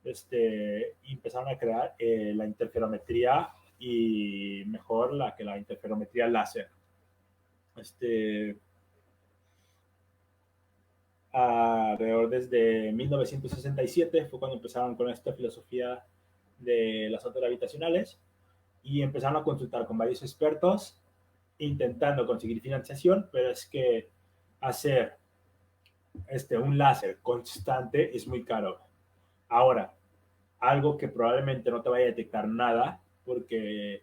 Y empezaron a crear la interferometría, y mejor la interferometría láser. Alrededor desde 1967 fue cuando empezaron con esta filosofía de las ondas gravitacionales, y empezaron a consultar con varios expertos intentando conseguir financiación, pero es que hacer un láser constante es muy caro. Ahora, algo que probablemente no te vaya a detectar nada, porque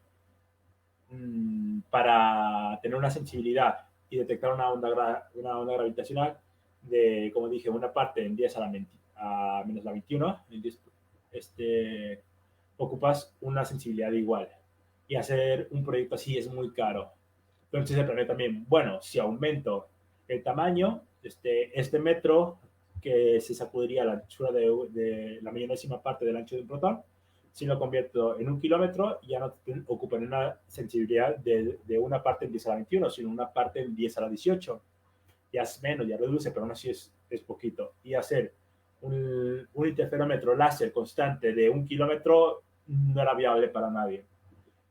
para tener una sensibilidad y detectar una onda gravitacional de, como dije, una parte en 10 a menos la 21, ocupas una sensibilidad igual. Y hacer un proyecto así es muy caro. Entonces se planea también, bueno, si aumento el tamaño, este metro que se sacudiría a la anchura de la millonésima parte del ancho de un protón, si lo convierto en 1 kilómetro, ya no ocupan una sensibilidad de una parte en 10 a la 21, sino una parte en 10 a la 18. Ya es menos, ya reduce, pero aún así es poquito. Y hacer un interferómetro láser constante de 1 kilómetro no era viable para nadie.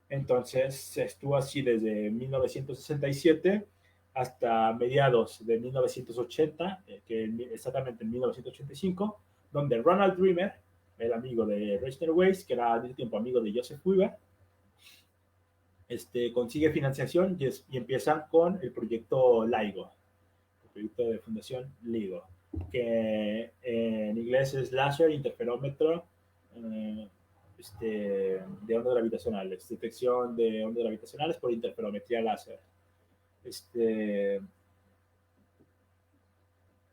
Entonces estuvo así desde 1967 hasta mediados de 1980, exactamente en 1985, donde Ronald Dreamer, el amigo de Reisner Weiss, que era al mismo tiempo amigo de Joseph Weaver, consigue financiación y empiezan con el proyecto LIGO, el proyecto de Fundación LIGO, que en inglés es Laser Interferómetro de ondas gravitacionales, detección de ondas gravitacionales por interferometría láser.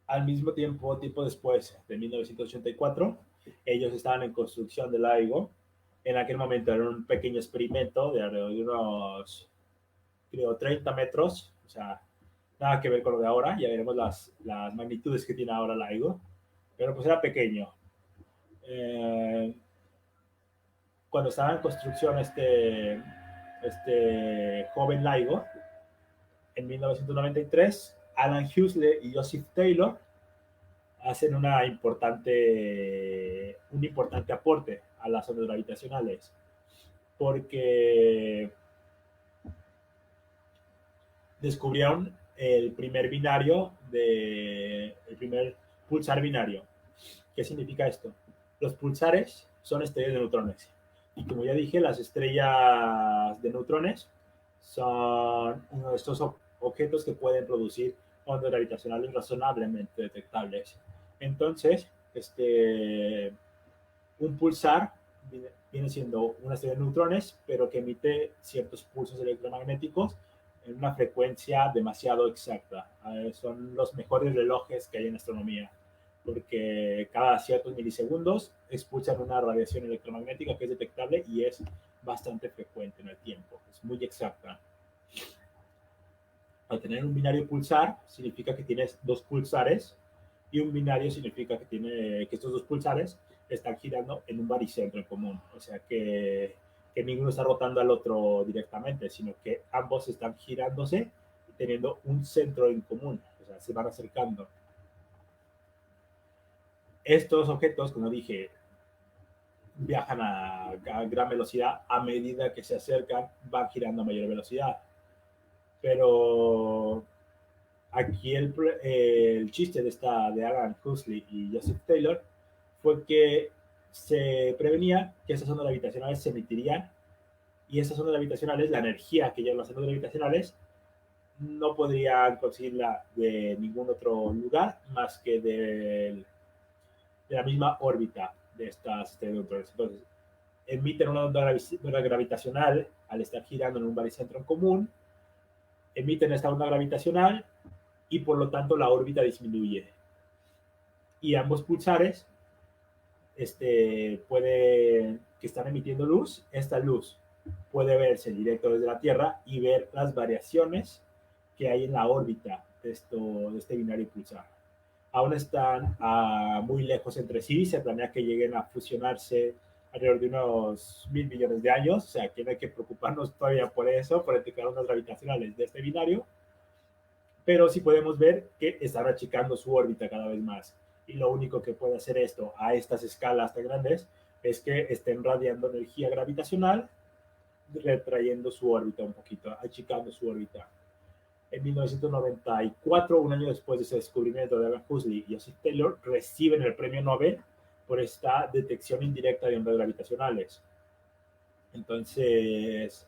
Al mismo tiempo después de 1984, ellos estaban en construcción del LIGO. En aquel momento era un pequeño experimento de alrededor de unos, creo, 30 metros, o sea, nada que ver con lo de ahora, ya veremos las magnitudes que tiene ahora LIGO, pero pues era pequeño. Cuando estaba en construcción este joven LIGO, en 1993, Alan Huxley y Joseph Taylor hacen un importante aporte a las ondas gravitacionales, porque descubrieron el primer pulsar binario. ¿Qué significa esto? Los pulsares son estrellas de neutrones, y como ya dije, las estrellas de neutrones son uno de estos objetos que pueden producir ondas gravitacionales razonablemente detectables. Entonces, un pulsar viene siendo una estrella de neutrones, pero que emite ciertos pulsos electromagnéticos en una frecuencia demasiado exacta. Son los mejores relojes que hay en astronomía, porque cada ciertos milisegundos expulsan una radiación electromagnética que es detectable y es bastante frecuente en el tiempo. Es muy exacta. Al tener un binario pulsar, significa que tienes dos pulsares, y un binario significa que estos dos pulsares están girando en un baricentro en común. O sea que ninguno está rotando al otro directamente, sino que ambos están girándose y teniendo un centro en común. O sea, se van acercando. estos objetos, como dije, viajan a gran velocidad. A medida que se acercan, van girando a mayor velocidad. Pero aquí el chiste de Alan Huxley y Joseph Taylor fue que se prevenía que esas ondas gravitacionales se emitirían, y esas ondas gravitacionales, la energía que llevan las ondas gravitacionales, no podrían conseguirla de ningún otro lugar más que de la misma órbita de estas estrellas. Entonces, emiten una onda gravitacional al estar girando en un baricentro en común, emiten esta onda gravitacional y por lo tanto la órbita disminuye. Y ambos pulsares que están emitiendo luz, esta luz puede verse directo desde la Tierra y ver las variaciones que hay en la órbita de este binario pulsar. Aún están muy lejos entre sí, se planea que lleguen a fusionarse alrededor de unos 1.000 millones de años, o sea que no hay que preocuparnos todavía por eso, por detectar ondas gravitacionales de este binario, pero sí podemos ver que están achicando su órbita cada vez más. Y lo único que puede hacer esto a estas escalas tan grandes es que estén radiando energía gravitacional, retrayendo su órbita un poquito, achicando su órbita. En 1994, un año después de ese descubrimiento de Alan Huxley y Joseph Taylor, reciben el premio Nobel por esta detección indirecta de ondas gravitacionales. Entonces,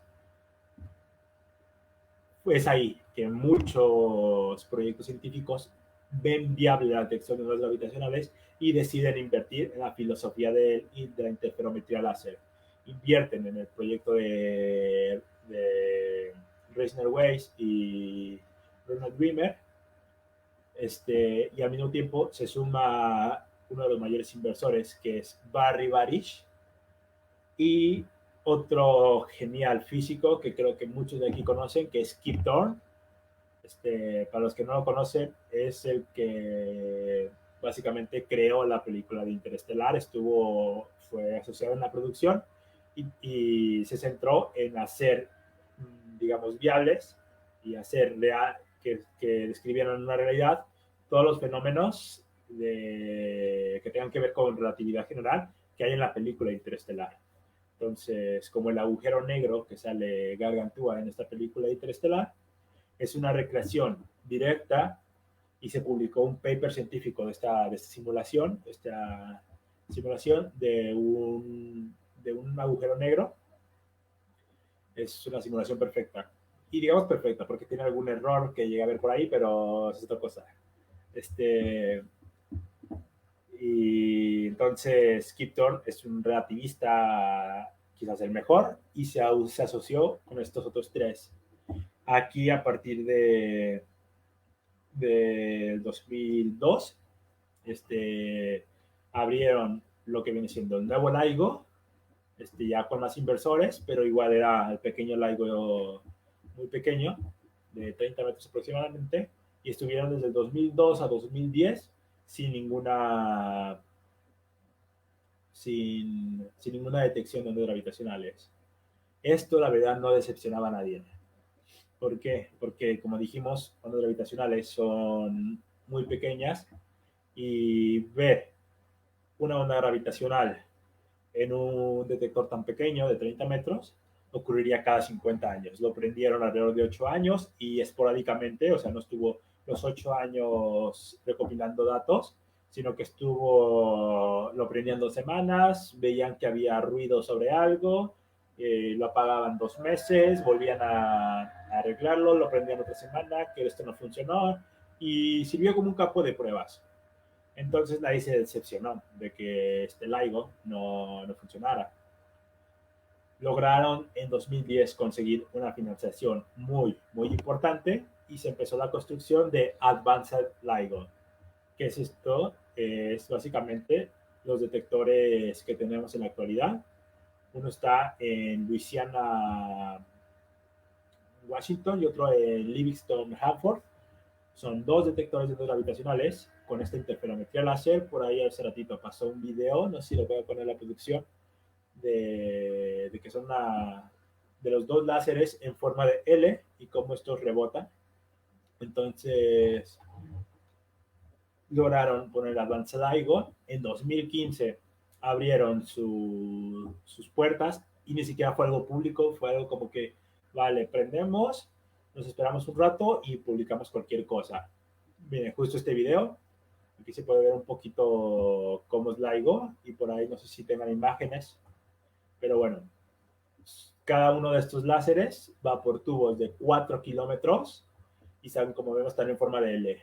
es ahí que muchos proyectos científicos ven viable la detección de ondas gravitacionales y deciden invertir en la filosofía de la interferometría láser. Invierten en el proyecto de Reisner Weiss y Ronald Wimmer, y al mismo tiempo se suma uno de los mayores inversores, que es Barry Barish, y otro genial físico que creo que muchos de aquí conocen, que es Kip Thorne. Para los que no lo conocen, es el que básicamente creó la película de Interestelar, fue asociado en la producción y se centró en hacer, digamos, viables y hacer real, que describieran una realidad todos los fenómenos que tengan que ver con relatividad general que hay en la película Interestelar. Entonces, como el agujero negro que sale Gargantúa en esta película Interestelar, es una recreación directa y se publicó un paper científico de esta simulación de un agujero negro. Es una simulación perfecta. Y digamos perfecta, porque tiene algún error que llega a ver por ahí, pero es otra cosa. Y entonces Kip Thorne es un relativista, quizás el mejor, y se asoció con estos otros tres. Aquí, a partir de 2002, abrieron lo que viene siendo el nuevo LIGO, ya con más inversores, pero igual era el pequeño LIGO, muy pequeño, de 30 metros aproximadamente, y estuvieron desde el 2002 a 2010 sin ninguna detección de ondas gravitacionales. Esto, la verdad, no decepcionaba a nadie. ¿Por qué? Porque, como dijimos, ondas gravitacionales son muy pequeñas y ver una onda gravitacional en un detector tan pequeño de 30 metros ocurriría cada 50 años. Lo prendieron alrededor de 8 años y esporádicamente, o sea, no estuvo los 8 años recopilando datos, sino que lo prendían 2 semanas, veían que había ruido sobre algo, lo apagaban 2 meses, volvían a arreglarlo, lo prendían otra semana, que esto no funcionó, y sirvió como un campo de pruebas. Entonces nadie se decepcionó de que este LIGO no funcionara. Lograron en 2010 conseguir una financiación muy, muy importante y se empezó la construcción de Advanced LIGO. ¿Qué es esto? Es básicamente los detectores que tenemos en la actualidad. Uno está en Louisiana, Washington, y otro en Livingston, Hanford. Son 2 detectores de ondas gravitacionales con esta interferometría láser. Por ahí hace ratito pasó un video, no sé si lo voy a poner en la producción, de que son de los 2 láseres en forma de L y cómo estos rebotan. Entonces, lograron poner Advanced LIGO. En 2015 abrieron sus puertas y ni siquiera fue algo público, fue algo como que, vale, prendemos, nos esperamos un rato y publicamos cualquier cosa. Miren, justo este video, aquí se puede ver un poquito cómo es LIGO y por ahí no sé si tengan imágenes, pero bueno, cada uno de estos láseres va por tubos de 4 kilómetros y saben, como vemos, están en forma de L.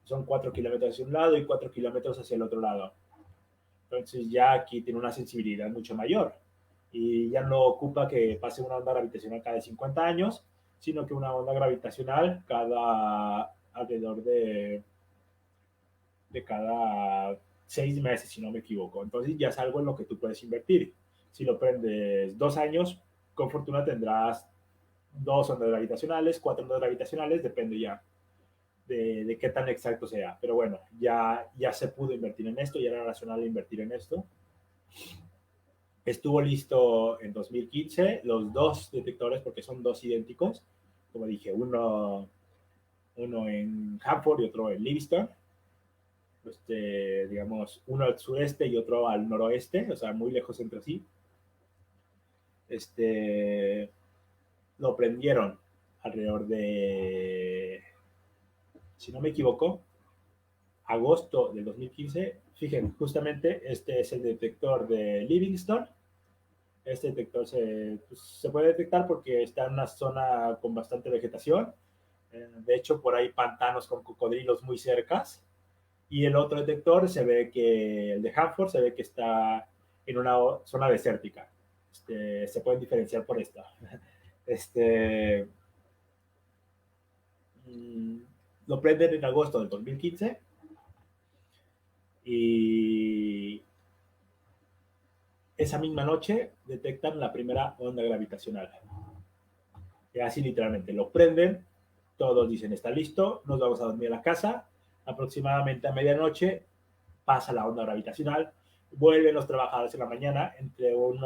Son 4 kilómetros hacia un lado y 4 kilómetros hacia el otro lado. Entonces ya aquí tiene una sensibilidad mucho mayor y ya no ocupa que pase una onda gravitacional cada 50 años, sino que una onda gravitacional cada alrededor de cada 6 meses, si no me equivoco. Entonces ya es algo en lo que tú puedes invertir. Si lo prendes 2 años, con fortuna tendrás 2 ondas gravitacionales, 4 ondas gravitacionales, depende ya de qué tan exacto sea. Pero bueno, ya se pudo invertir en esto, ya era racional invertir en esto. Estuvo listo en 2015 los dos detectores, porque son dos idénticos. Como dije, uno en Hanford y otro en Livingston. Digamos, uno al sureste y otro al noroeste, o sea, muy lejos entre sí. Lo prendieron alrededor de, si no me equivoco, agosto del 2015. Fíjense, justamente este es el detector de Livingston. Este detector se puede detectar porque está en una zona con bastante vegetación. De hecho, por ahí pantanos con cocodrilos muy cercas. Y el otro detector se ve que, el de Hanford, se ve que está en una zona desértica. Se pueden diferenciar por esto. Este, mm, lo prenden en agosto del 2015 y esa misma noche detectan la primera onda gravitacional. Y así literalmente lo prenden, todos dicen está listo, nos vamos a dormir a la casa, aproximadamente a medianoche pasa la onda gravitacional, vuelven los trabajadores en la mañana, entre un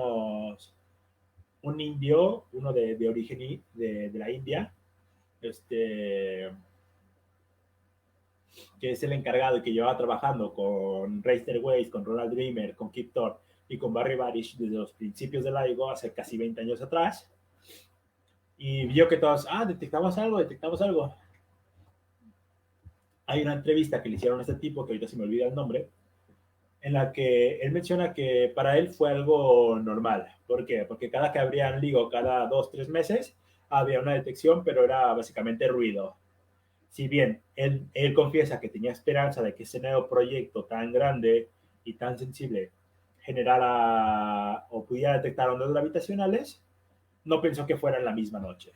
indio, uno de origen de la India, que es el encargado y que llevaba trabajando con Racer Weiss, con Ronald Dreamer, con Kip Thorpe y con Barry Barish desde los principios de LIGO, hace casi 20 años atrás, y vio que todos, detectamos algo, detectamos algo. Hay una entrevista que le hicieron a este tipo, que ahorita se me olvida el nombre, en la que él menciona que para él fue algo normal. ¿Por qué? Porque cada que abrían LIGO, cada 2 o 3 meses, había una detección, pero era básicamente ruido. Si bien él confiesa que tenía esperanza de que ese nuevo proyecto tan grande y tan sensible generara o pudiera detectar ondas gravitacionales, no pensó que fuera en la misma noche.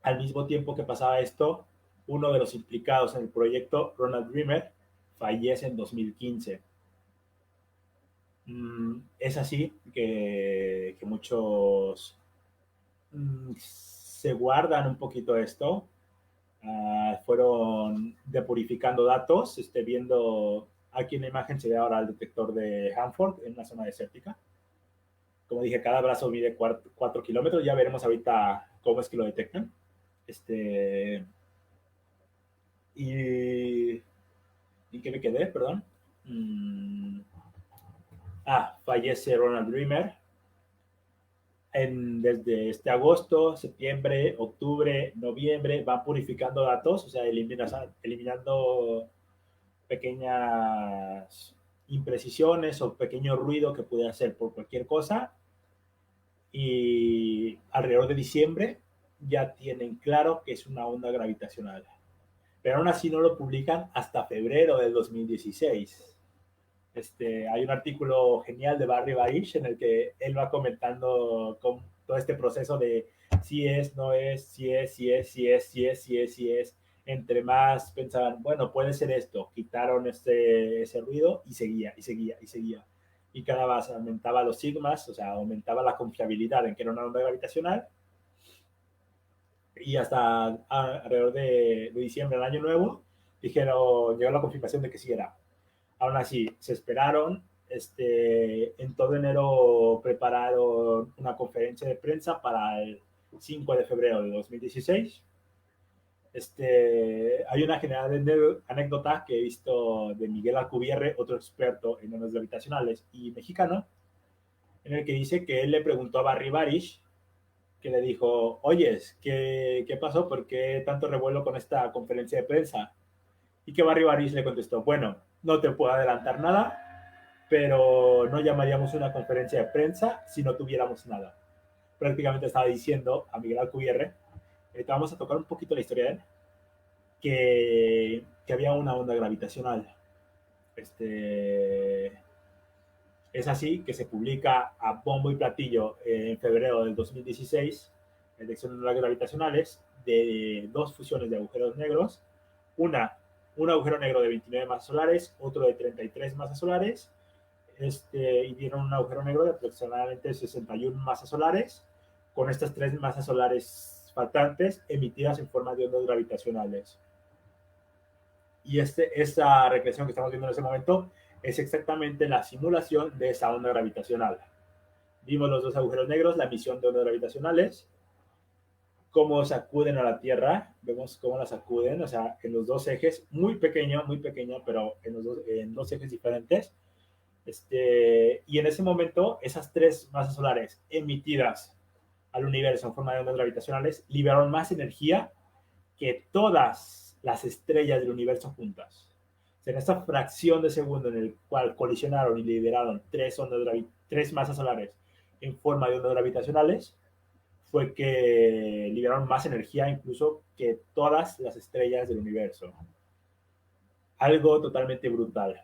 Al mismo tiempo que pasaba esto, uno de los implicados en el proyecto, Ronald Dreamer, fallece en 2015. Es así que muchos se guardan un poquito esto. Fueron depurificando datos, viendo aquí en la imagen se ve ahora el detector de Hanford en una zona desértica. Como dije, cada brazo mide 4 kilómetros, ya veremos ahorita cómo es que lo detectan. Este, y, ¿Y qué me quedé? Perdón. Fallece Ronald Dreamer. Desde agosto, septiembre, octubre, noviembre, van purificando datos, o sea, eliminando pequeñas imprecisiones o pequeño ruido que puede hacer por cualquier cosa. Y alrededor de diciembre ya tienen claro que es una onda gravitacional. Pero aún así no lo publican hasta febrero del 2016. Hay un artículo genial de Barry Barish en el que él va comentando con todo este proceso de si es, no es, si es, si es, si es, si es, si es, si es. Entre más pensaban, bueno, puede ser esto, quitaron ese ruido y seguía, y seguía, y seguía. Y cada vez aumentaba los sigmas, o sea, aumentaba la confiabilidad en que era una onda gravitacional. Y hasta alrededor de diciembre del año nuevo, dijeron, llegó la confirmación de que sí era. Aún así, se esperaron. En todo enero prepararon una conferencia de prensa para el 5 de febrero de 2016. Hay una general anécdota que he visto de Miguel Alcubierre, otro experto en ondas gravitacionales y mexicano, en el que dice que él le preguntó a Barry Barish, que le dijo, oyes, ¿qué pasó? ¿Por qué tanto revuelo con esta conferencia de prensa? Y que Barry Barish le contestó, bueno, no te puedo adelantar nada, pero no llamaríamos una conferencia de prensa si no tuviéramos nada. Prácticamente estaba diciendo a Miguel Alcubierre, te vamos a tocar un poquito la historia de él, que había una onda gravitacional. Es así que se publica a bombo y platillo en febrero del 2016 la detección de ondas gravitacionales de dos fusiones de agujeros negros, una, un agujero negro de 29 masas solares, otro de 33 masas solares, y dieron un agujero negro de aproximadamente 61 masas solares, con estas tres masas solares faltantes emitidas en forma de ondas gravitacionales. Y esta regresión que estamos viendo en ese momento es exactamente la simulación de esa onda gravitacional. Vimos los dos agujeros negros, la emisión de ondas gravitacionales, cómo sacuden a la Tierra, vemos cómo la sacuden, o sea, en los dos ejes, muy pequeño, pero en dos ejes diferentes. Y en ese momento, esas tres masas solares emitidas al universo en forma de ondas gravitacionales liberaron más energía que todas las estrellas del universo juntas. O sea, en esta fracción de segundo en el cual colisionaron y liberaron tres masas solares en forma de ondas gravitacionales, fue que liberaron más energía incluso que todas las estrellas del universo. Algo totalmente brutal.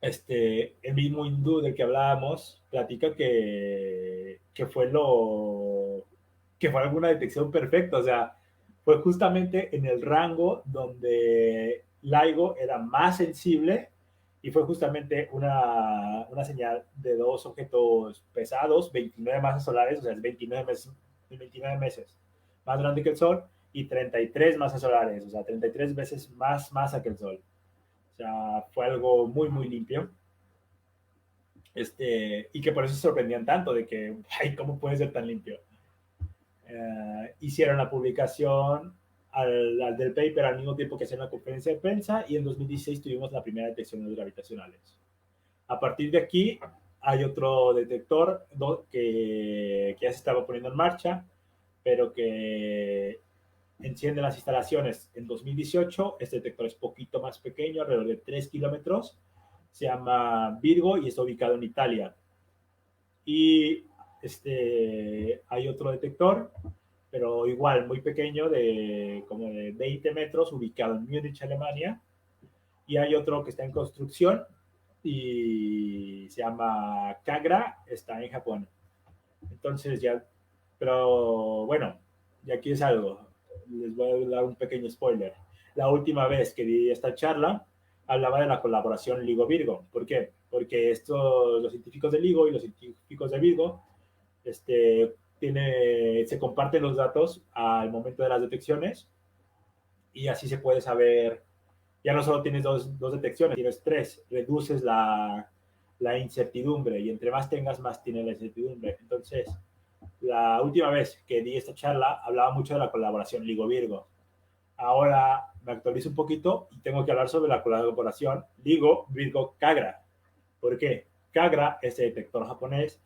El mismo hindú del que hablábamos platica que fue alguna detección perfecta, o sea, fue justamente en el rango donde LIGO era más sensible y fue justamente una señal de dos objetos pesados, 29 masas solares, o sea, es 29 meses más grande que el Sol, y 33 masas solares, o sea, 33 veces más masa que el Sol. O sea, fue algo muy, muy limpio. Y que por eso se sorprendían tanto de que, ay, ¿cómo puede ser tan limpio? Hicieron la publicación del paper al mismo tiempo que hacían la conferencia de prensa y en 2016 tuvimos la primera detección de gravitacionales. A partir de aquí hay otro detector que ya se estaba poniendo en marcha, pero que enciende las instalaciones en 2018. Este detector es poquito más pequeño, alrededor de 3 kilómetros. Se llama Virgo y está ubicado en Italia. Y hay otro detector, pero igual muy pequeño, como de 20 metros, ubicado en Múnich, Alemania. Y hay otro que está en construcción y se llama Kagra, está en Japón. Entonces ya, pero bueno, y aquí es algo, les voy a dar un pequeño spoiler. La última vez que di esta charla, hablaba de la colaboración LIGO-Virgo. ¿Por qué? Porque los científicos de LIGO y los científicos de Virgo se comparten los datos al momento de las detecciones y así se puede saber, ya no solo tienes dos detecciones, tienes tres, reduces la incertidumbre y entre más tengas, más tienes la incertidumbre. Entonces, la última vez que di esta charla hablaba mucho de la colaboración LIGO-Virgo. Ahora me actualizo un poquito y tengo que hablar sobre la colaboración LIGO-Virgo-Kagra. ¿Por qué? Kagra, este detector japonés,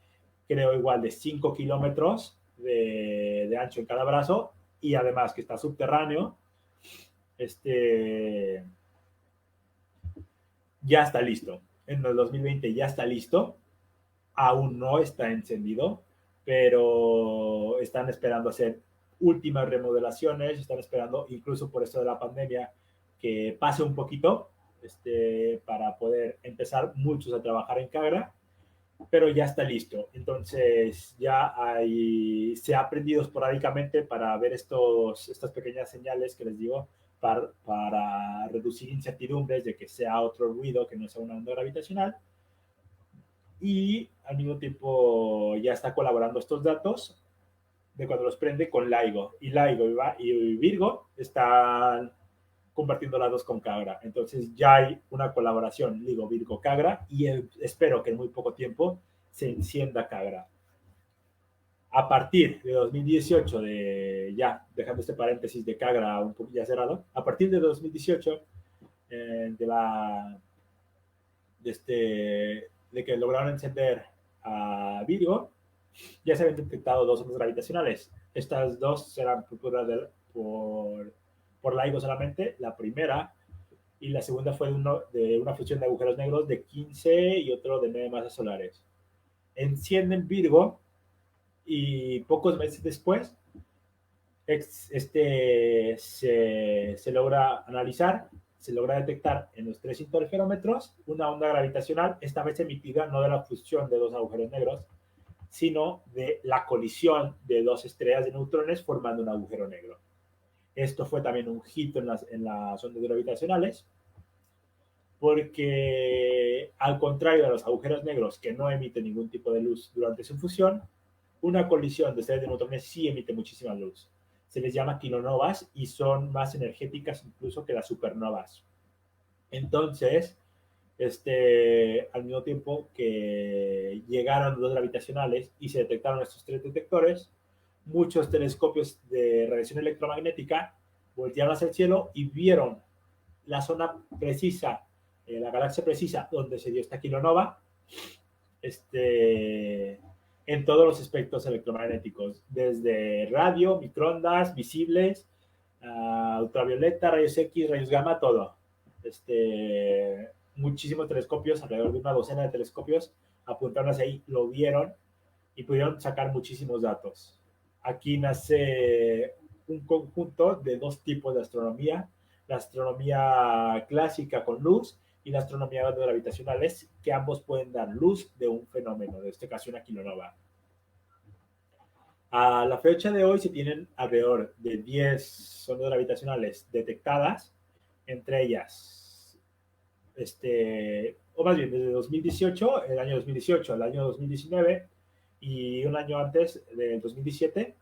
creo igual de 5 kilómetros de ancho en cada brazo y además que está subterráneo, ya está listo. En el 2020 ya está listo. Aún no está encendido, pero están esperando hacer últimas remodelaciones, están esperando incluso por esto de la pandemia que pase un poquito para poder empezar muchos a trabajar en Kagra, pero ya está listo. Entonces se ha aprendido esporádicamente para ver estas pequeñas señales que les digo, para reducir incertidumbres de que sea otro ruido que no sea una onda gravitacional. Y al mismo tiempo ya está colaborando estos datos de cuando los prende con LIGO. Y LIGO y Virgo están compartiendo las dos con Kagra. Entonces ya hay una colaboración LIGO, Virgo, Kagra y espero que en muy poco tiempo se encienda Kagra. A partir de 2018, ya dejando este paréntesis de Cagra un poco ya cerrado, a partir de 2018, de que lograron encender a Virgo, ya se habían detectado dos ondas gravitacionales. Estas dos serán por LIGO solamente. La primera y la segunda fue de una fusión de agujeros negros de 15 y otro de 9 masas solares. Encienden Virgo y pocos meses después se logra analizar, se logra detectar en los tres interferómetros una onda gravitacional, esta vez emitida no de la fusión de dos agujeros negros, sino de la colisión de dos estrellas de neutrones formando un agujero negro. Esto fue también un hito en las ondas gravitacionales, porque al contrario de los agujeros negros que no emiten ningún tipo de luz durante su fusión, una colisión de estrellas de neutrones sí emite muchísima luz. Se les llama kilonovas y son más energéticas incluso que las supernovas. Entonces, al mismo tiempo que llegaron los gravitacionales y se detectaron estos tres detectores, muchos telescopios de radiación electromagnética voltearon hacia el cielo y vieron la zona precisa, la galaxia precisa donde se dio esta kilonova, en todos los espectros electromagnéticos, desde radio, microondas, visibles, ultravioleta, rayos X, rayos gamma, todo. Muchísimos telescopios, alrededor de una docena de telescopios, apuntaron hacia ahí, lo vieron y pudieron sacar muchísimos datos. Aquí nace un conjunto de dos tipos de astronomía: la astronomía clásica con luz y la astronomía gravitacionales, que ambos pueden dar luz de un fenómeno, de este caso una kilonova. A la fecha de hoy se tienen alrededor de 10 ondas gravitacionales detectadas, entre ellas, o más bien desde 2018, el año 2018 al año 2019 y un año antes del 2017,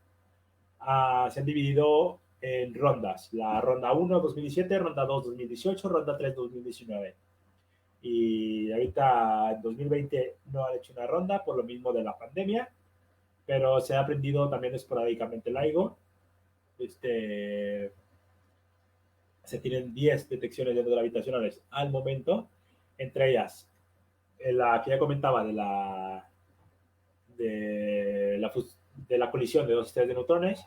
se han dividido en rondas. La ronda 1 2017, ronda 2 2018, ronda 3 2019. Y ahorita en 2020 no han hecho una ronda por lo mismo de la pandemia, pero se ha aprendido también esporádicamente LIGO. Se tienen 10 detecciones de ondas gravitacionales al momento, entre ellas la que ya comentaba de la colisión de dos estrellas de neutrones,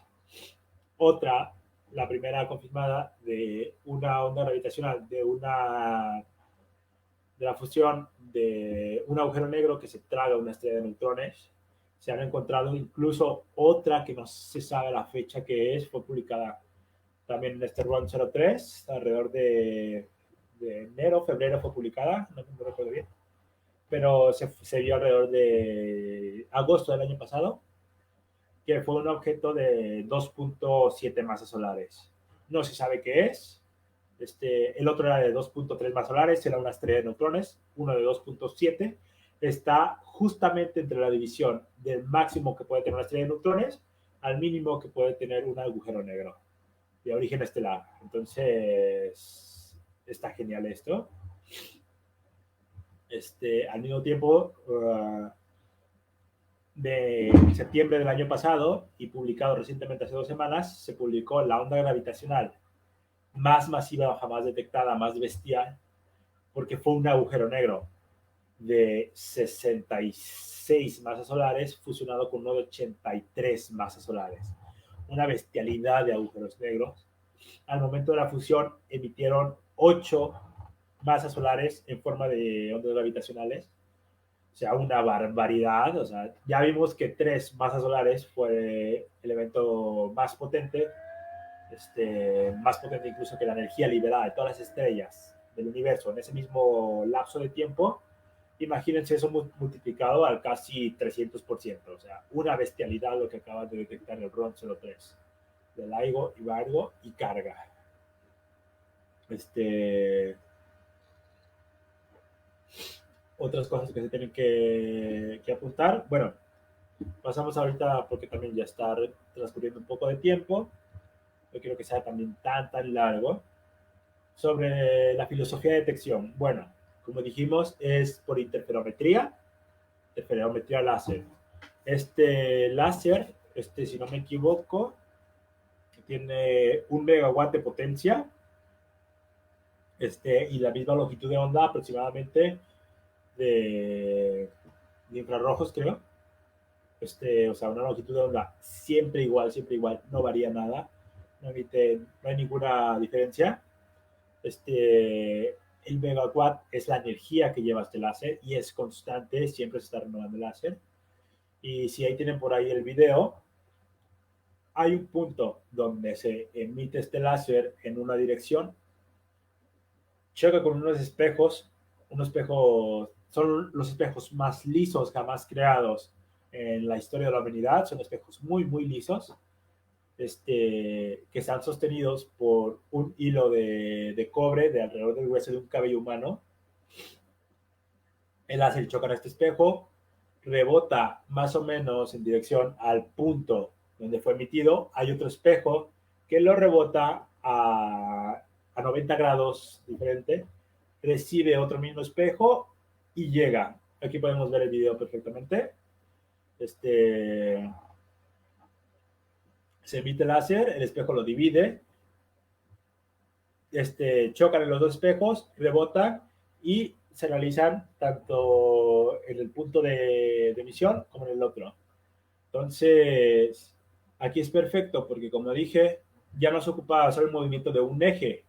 otra, la primera confirmada, de una onda gravitacional de la fusión de un agujero negro que se traga una estrella de neutrones. Se han encontrado incluso otra que no se sabe la fecha que es, fue publicada también en este RON 03, alrededor de enero, febrero fue publicada, no me recuerdo bien, pero se vio alrededor de agosto del año pasado, que fue un objeto de 2.7 masas solares. No se sabe qué es. El otro era de 2.3 masas solares, era una estrella de neutrones, uno de 2.7. Está justamente entre la división del máximo que puede tener una estrella de neutrones al mínimo que puede tener un agujero negro de origen estelar. Entonces, está genial esto. Al mismo tiempo, de septiembre del año pasado y publicado recientemente hace 2 semanas, se publicó la onda gravitacional más masiva jamás detectada, más bestial, porque fue un agujero negro de 66 masas solares fusionado con uno de 83 masas solares. Una bestialidad de agujeros negros. Al momento de la fusión emitieron 8 masas solares en forma de ondas gravitacionales. O sea, una barbaridad. O sea, ya vimos que 3 masas solares fue el evento más potente, más potente incluso que la energía liberada de todas las estrellas del universo en ese mismo lapso de tiempo. Imagínense eso multiplicado al casi 300%. O sea, una bestialidad lo que acaba de detectar el RON 03 de LIGO y Virgo y carga. Otras cosas que se tienen que apuntar. Bueno, pasamos ahorita porque también ya está transcurriendo un poco de tiempo. No quiero que sea también tan largo. Sobre la filosofía de detección. Bueno, como dijimos, es por interferometría láser. Este láser, si no me equivoco, tiene 1 megawatt de potencia, y la misma longitud de onda aproximadamente de infrarrojos, creo. O sea, una longitud de onda siempre igual, no varía nada, no hay ninguna diferencia. El megawatt es la energía que lleva este láser y es constante, siempre se está renovando el láser. Y si ahí tienen por ahí el video, hay un punto donde se emite este láser en una dirección, choca con unos espejos, son los espejos más lisos jamás creados en la historia de la humanidad, son espejos muy, muy lisos, que están sostenidos por un hilo de cobre de alrededor del hueso de un cabello humano. El láser choca en este espejo, rebota más o menos en dirección al punto donde fue emitido. Hay otro espejo que lo rebota a 90 grados diferente, recibe otro mismo espejo y llega. Aquí podemos ver el video perfectamente. Se emite el láser, el espejo lo divide, chocan en los dos espejos, rebotan y se realizan tanto en el punto de emisión como en el otro. Entonces, aquí es perfecto porque, como dije, ya no se ocupa solo el movimiento de un eje.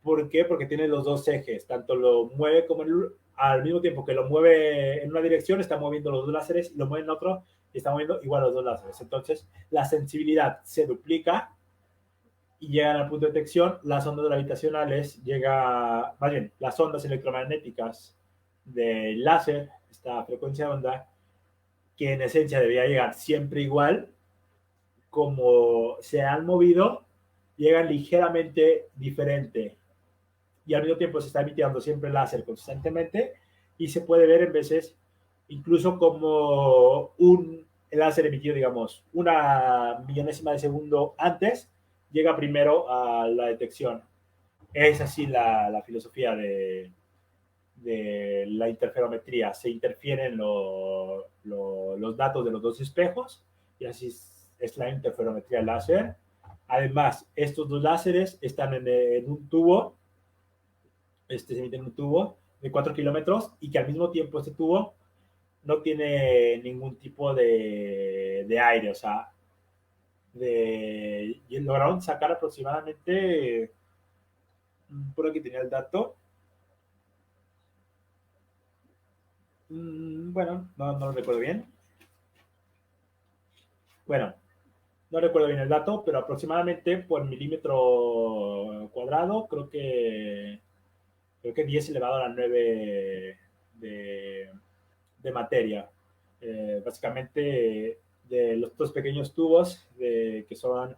¿Por qué? Porque tiene los dos ejes, tanto lo mueve como al mismo tiempo que lo mueve en una dirección, está moviendo los dos láseres, y lo mueve en otro y está moviendo igual los dos láseres. Entonces, la sensibilidad se duplica y llegan al punto de detección. Las ondas gravitacionales más bien, las ondas electromagnéticas del láser, esta frecuencia de onda, que en esencia debería llegar siempre igual, como se han movido, llegan ligeramente diferente. Y al mismo tiempo se está emitiendo siempre láser constantemente y se puede ver en veces incluso como el láser emitido, digamos, una millonésima de segundo antes, llega primero a la detección. Es así la filosofía de la interferometría. Se interfieren los datos de los dos espejos y así es la interferometría láser. Además, estos dos láseres están en un tubo, se emite en un tubo de 4 kilómetros y que al mismo tiempo este tubo no tiene ningún tipo de aire, o sea, y lograron sacar aproximadamente, por aquí tenía el dato, bueno, no lo recuerdo bien. Bueno, no recuerdo bien el dato, pero aproximadamente por milímetro cuadrado, creo que 10 elevado a la 9 de materia. Básicamente de los dos pequeños tubos que son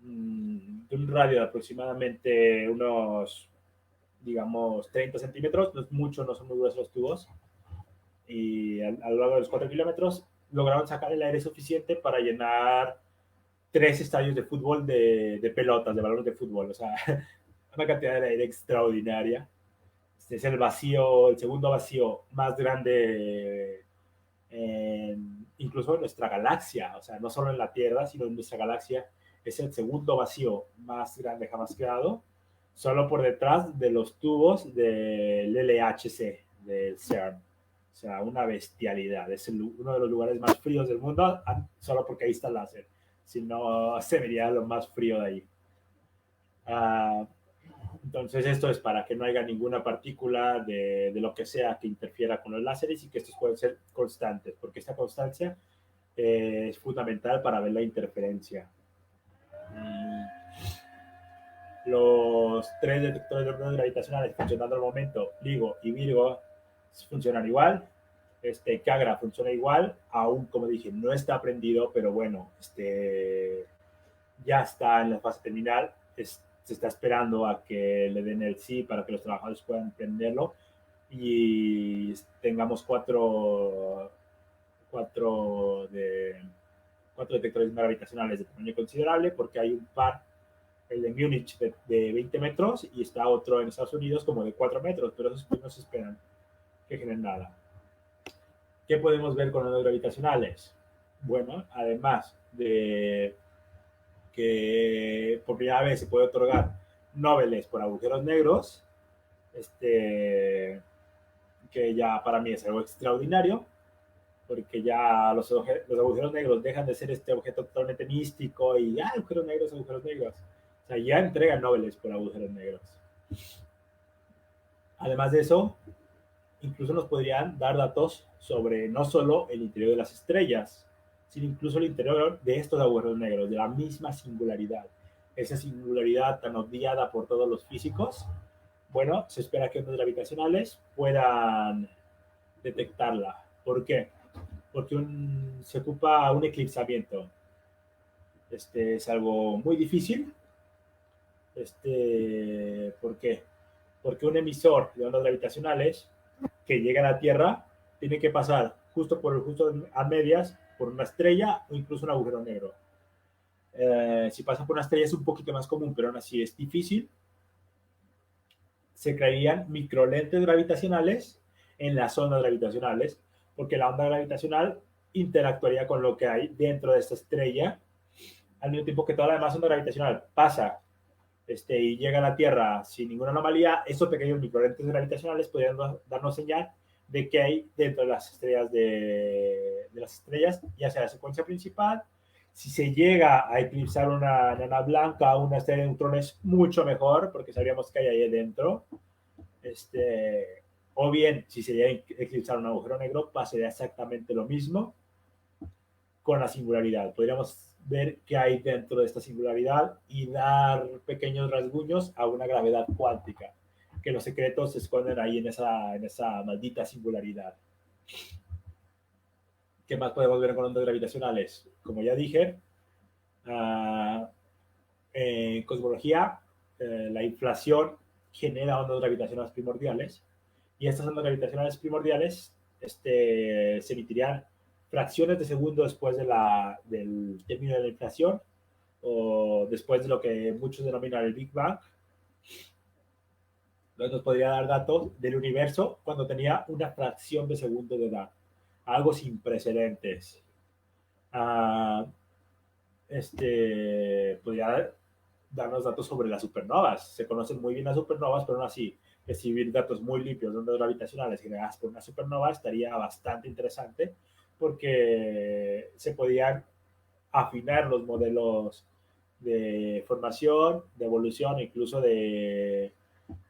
de un radio de aproximadamente unos, digamos, 30 centímetros, no es mucho, no son muy gruesos los tubos, y a lo largo de los 4 kilómetros lograron sacar el aire suficiente para llenar 3 estadios de fútbol de pelotas, de balones de fútbol, o sea, una cantidad de aire extraordinaria. Es el segundo vacío más grande incluso en nuestra galaxia, o sea, no solo en la Tierra, sino en nuestra galaxia, es el segundo vacío más grande jamás creado, solo por detrás de los tubos del LHC, del CERN. O sea, una bestialidad. Es uno de los lugares más fríos del mundo, solo porque ahí está el láser. Si no, se vería lo más frío de ahí. Entonces, esto es para que no haya ninguna partícula de lo que sea que interfiera con los láseres y que estos pueden ser constantes, porque esta constancia es fundamental para ver la interferencia. Los 3 detectores de ondas gravitacionales funcionando al momento, LIGO y Virgo, funcionan igual. Cagra funciona igual, aún como dije, no está aprendido, pero bueno, ya está en la fase terminal. Se está esperando a que le den el sí para que los trabajadores puedan prenderlo y tengamos cuatro detectores gravitacionales de tamaño considerable, porque hay un par, el de Múnich de 20 metros y está otro en Estados Unidos como de 4 metros, pero esos pues no se esperan que generen nada. ¿Qué podemos ver con ondas gravitacionales? Bueno, además de que por primera vez se puede otorgar Nobeles por agujeros negros, que ya para mí es algo extraordinario, porque ya los agujeros negros dejan de ser este objeto totalmente místico y agujeros negros, agujeros negros. O sea, ya entregan Nobeles por agujeros negros. Además de eso, incluso nos podrían dar datos sobre no solo el interior de las estrellas, sino incluso el interior de estos agujeros negros, de la misma singularidad. Esa singularidad tan odiada por todos los físicos, bueno, se espera que ondas gravitacionales puedan detectarla. ¿Por qué? Porque se ocupa un eclipsamiento. Es algo muy difícil. ¿Por qué? Porque un emisor de ondas gravitacionales que llega a la Tierra tiene que pasar justo a medias por una estrella o incluso un agujero negro. Si pasa por una estrella es un poquito más común, pero aún así es difícil. Se crearían microlentes gravitacionales en las ondas gravitacionales, porque la onda gravitacional interactuaría con lo que hay dentro de esta estrella, al mismo tiempo que toda la demás onda gravitacional pasa y llega a la Tierra sin ninguna anomalía. Esos pequeños microlentes gravitacionales podrían darnos señal de qué hay dentro de las estrellas, de las estrellas, ya sea la secuencia principal. Si se llega a eclipsar una enana blanca o una estrella de neutrones, mucho mejor, porque sabríamos qué hay ahí dentro. O bien, si se llega a eclipsar un agujero negro, pasaría exactamente lo mismo con la singularidad. Podríamos ver qué hay dentro de esta singularidad y dar pequeños rasguños a una gravedad cuántica, que los secretos se esconden ahí en esa maldita singularidad. ¿Qué más podemos ver con ondas gravitacionales? Como ya dije, en cosmología, la inflación genera ondas gravitacionales primordiales, y estas ondas gravitacionales primordiales se emitirían fracciones de segundo después del término de la inflación, o después de lo que muchos denominan el Big Bang. Entonces nos podría dar datos del universo cuando tenía una fracción de segundo de edad, algo sin precedentes. Podría darnos datos sobre las supernovas. Se conocen muy bien las supernovas, pero aún así, recibir datos muy limpios de ondas gravitacionales generadas por una supernova estaría bastante interesante, porque se podían afinar los modelos de formación, de evolución, incluso de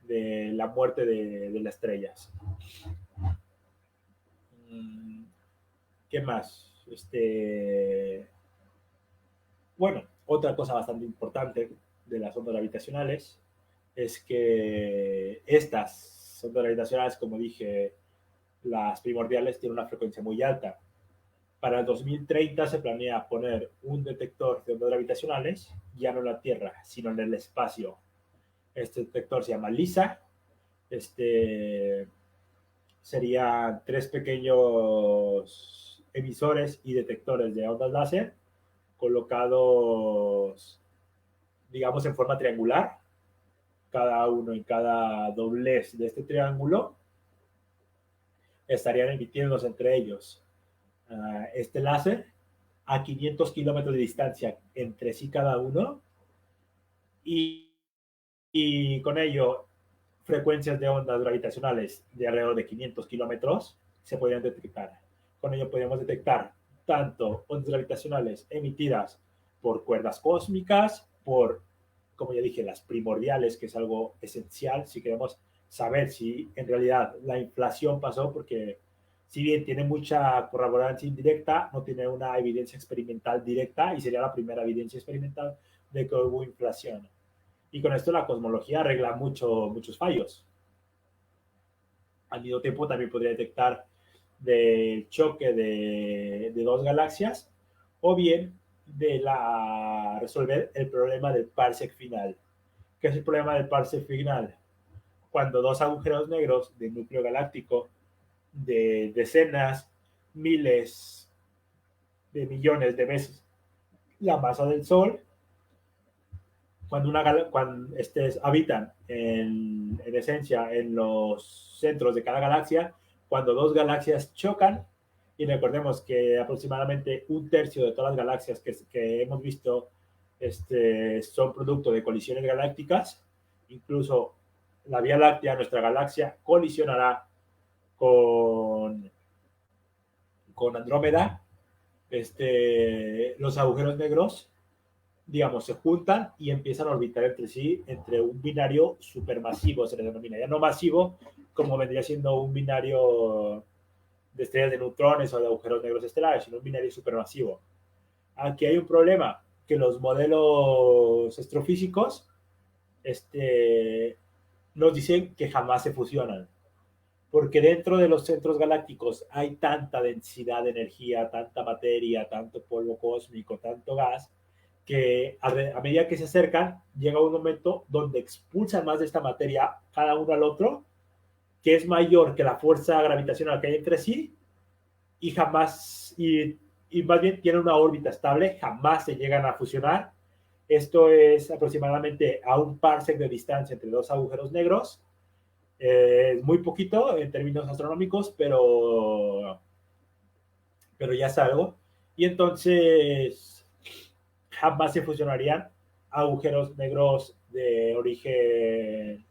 la muerte de las estrellas. ¿Qué más? Bueno, otra cosa bastante importante de las ondas gravitacionales es que estas ondas gravitacionales, como dije, las primordiales, tienen una frecuencia muy alta. Para el 2030 se planea poner un detector de ondas gravitacionales, ya no en la Tierra, sino en el espacio. Este detector se llama LISA. Serían 3 pequeños emisores y detectores de ondas láser colocados, digamos, en forma triangular, cada uno en cada doblez de este triángulo. Estarían emitiéndose entre ellos este láser a 500 kilómetros de distancia entre sí cada uno, y con ello frecuencias de ondas gravitacionales de alrededor de 500 kilómetros se podrían detectar. Con ello podríamos detectar tanto ondas gravitacionales emitidas por cuerdas cósmicas, por, como ya dije, las primordiales, que es algo esencial si queremos saber si en realidad la inflación pasó, porque si bien tiene mucha corroborancia indirecta, no tiene una evidencia experimental directa, y sería la primera evidencia experimental de que hubo inflación. Y con esto la cosmología arregla muchos fallos. Al mismo tiempo también podría detectar del choque de dos galaxias, o bien resolver el problema del parsec final. ¿Qué es el problema del parsec final? Cuando dos agujeros negros de núcleo galáctico de decenas, miles de millones de veces la masa del Sol, cuando habitan en esencia en los centros de cada galaxia, cuando dos galaxias chocan, Y recordemos que aproximadamente un tercio de todas las galaxias que hemos visto son producto de colisiones galácticas. Incluso la Vía Láctea, nuestra galaxia, colisionará con, con Andrómeda. Los agujeros negros, digamos, se juntan y empiezan a orbitar entre sí, entre un binario supermasivo, se le denomina, ya no masivo, como vendría siendo un binario de estrellas de neutrones o de agujeros negros estelares, sino un binario supermasivo. Aquí hay un problema, que los modelos astrofísicos nos dicen que jamás se fusionan, porque dentro de los centros galácticos hay tanta densidad de energía, tanta materia, tanto polvo cósmico, tanto gas, que a medida que se acercan, llega un momento donde expulsan más de esta materia cada uno al otro, que es mayor que la fuerza gravitacional que hay entre sí, y jamás, y más bien tienen una órbita estable, jamás se llegan a fusionar. Esto es aproximadamente a un parsec de distancia entre dos agujeros negros. Es muy poquito en términos astronómicos, pero ya es algo. Y entonces jamás se fusionarían agujeros negros de origen,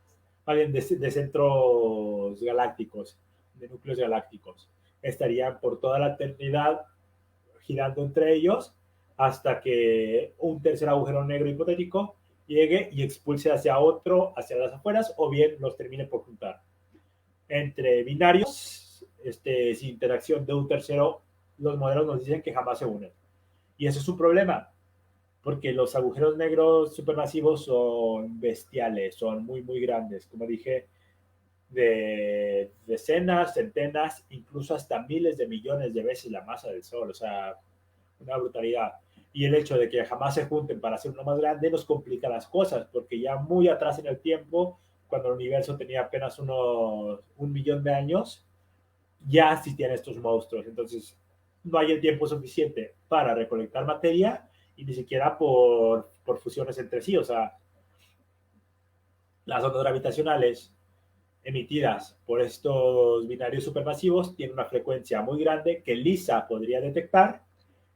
más bien de centros galácticos, de núcleos galácticos. Estarían por toda la eternidad girando entre ellos hasta que un tercer agujero negro hipotético llegue y expulse hacia otro, hacia las afueras, o bien los termine por juntar. Entre binarios, sin interacción de un tercero, los modelos nos dicen que jamás se unen. Y eso es un problema, porque los agujeros negros supermasivos son bestiales, son muy, muy grandes. Como dije, de decenas, centenas, incluso hasta miles de millones de veces la masa del Sol. O sea, una brutalidad. Y el hecho de que jamás se junten para hacer uno más grande nos complica las cosas, porque ya muy atrás en el tiempo, cuando el universo tenía apenas unos 1 millón de años, ya existían estos monstruos. Entonces, no hay el tiempo suficiente para recolectar materia y ni siquiera por fusiones entre sí. O sea, las ondas gravitacionales emitidas por estos binarios supermasivos tienen una frecuencia muy grande que LISA podría detectar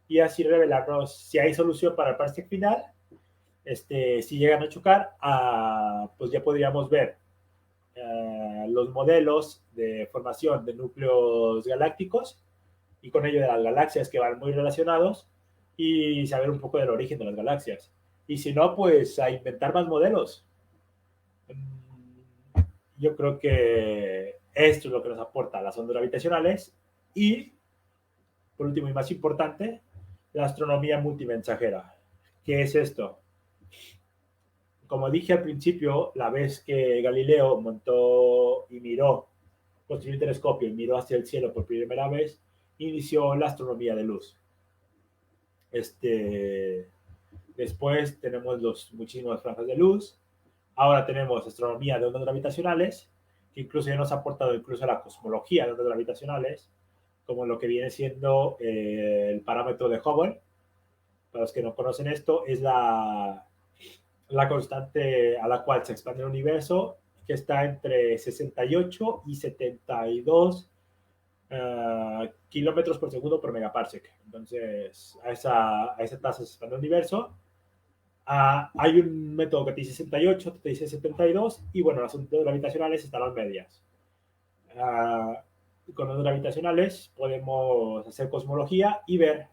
y así revelarnos si hay solución para el parsec final. Si llegan a chocar, pues ya podríamos ver los modelos de formación de núcleos galácticos y con ello de las galaxias que van muy relacionados y saber un poco del origen de las galaxias. Y si no, pues a inventar más modelos. Yo creo que esto es lo que nos aporta las ondas gravitacionales y, por último y más importante, la astronomía multimensajera. ¿Qué es esto? Como dije al principio, la vez que Galileo montó y miró, construyó un telescopio y miró hacia el cielo por primera vez, inició la astronomía de luz. Después tenemos muchísimas franjas de luz. Ahora tenemos astronomía de ondas gravitacionales, que incluso ya nos ha aportado incluso la cosmología de ondas gravitacionales, como lo que viene siendo el parámetro de Hubble. Para los que no conocen esto, es la constante a la cual se expande el universo, que está entre 68 y 72 kilómetros por segundo por megaparsec. Entonces, a esa tasa se expande el universo. Hay un método que te dice 68, te dice 72, y bueno, las ondas gravitacionales están a las medias. Con ondas gravitacionales podemos hacer cosmología y ver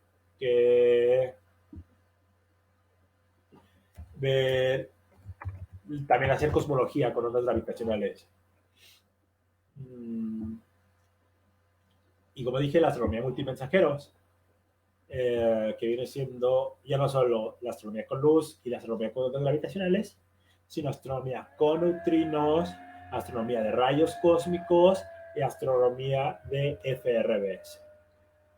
también hacer cosmología con ondas gravitacionales. Y como dije, la astronomía multimensajeros, que viene siendo ya no solo la astronomía con luz y la astronomía con ondas gravitacionales, sino astronomía con neutrinos, astronomía de rayos cósmicos y astronomía de FRBs.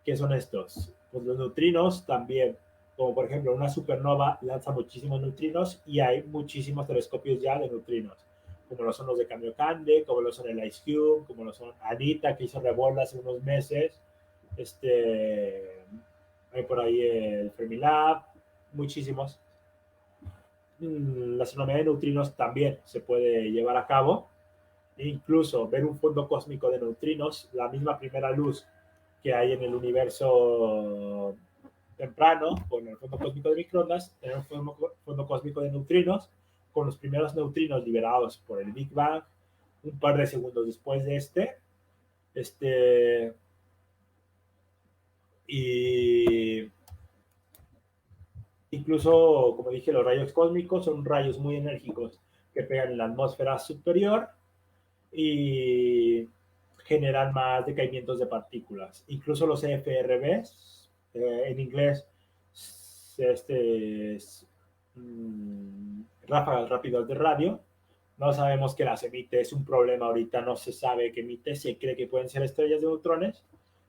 ¿Qué son estos? Pues los neutrinos también, como por ejemplo una supernova lanza muchísimos neutrinos y hay muchísimos telescopios ya de neutrinos, como lo son los de Kamiokande, como lo son el IceCube, como lo son Anita, que hizo Revolve hace unos meses, hay por ahí el Fermilab, muchísimos. La astronomía de neutrinos también se puede llevar a cabo, e incluso ver un fondo cósmico de neutrinos, la misma primera luz que hay en el universo temprano, con el fondo cósmico de microondas, tenemos un fondo cósmico de neutrinos, con los primeros neutrinos liberados por el Big Bang, un par de segundos después de este y incluso, como dije, los rayos cósmicos son rayos muy enérgicos que pegan en la atmósfera superior y generan más decaimientos de partículas. Incluso los EFRBs, en inglés, ráfagas rápidas de radio, no sabemos qué las emite, es un problema ahorita, no se sabe qué emite, se cree que pueden ser estrellas de neutrones,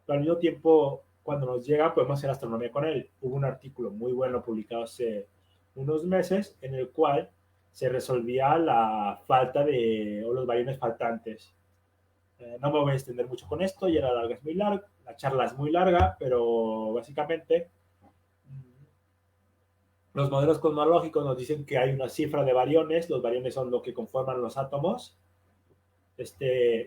pero al mismo tiempo, cuando nos llega, podemos hacer astronomía con él. Hubo un artículo muy bueno publicado hace unos meses en el cual se resolvía la falta de, o los variones faltantes. No me voy a extender mucho con esto, ya la charla es muy larga, pero básicamente los modelos cosmológicos nos dicen que hay una cifra de variones, los variones son lo que conforman los átomos,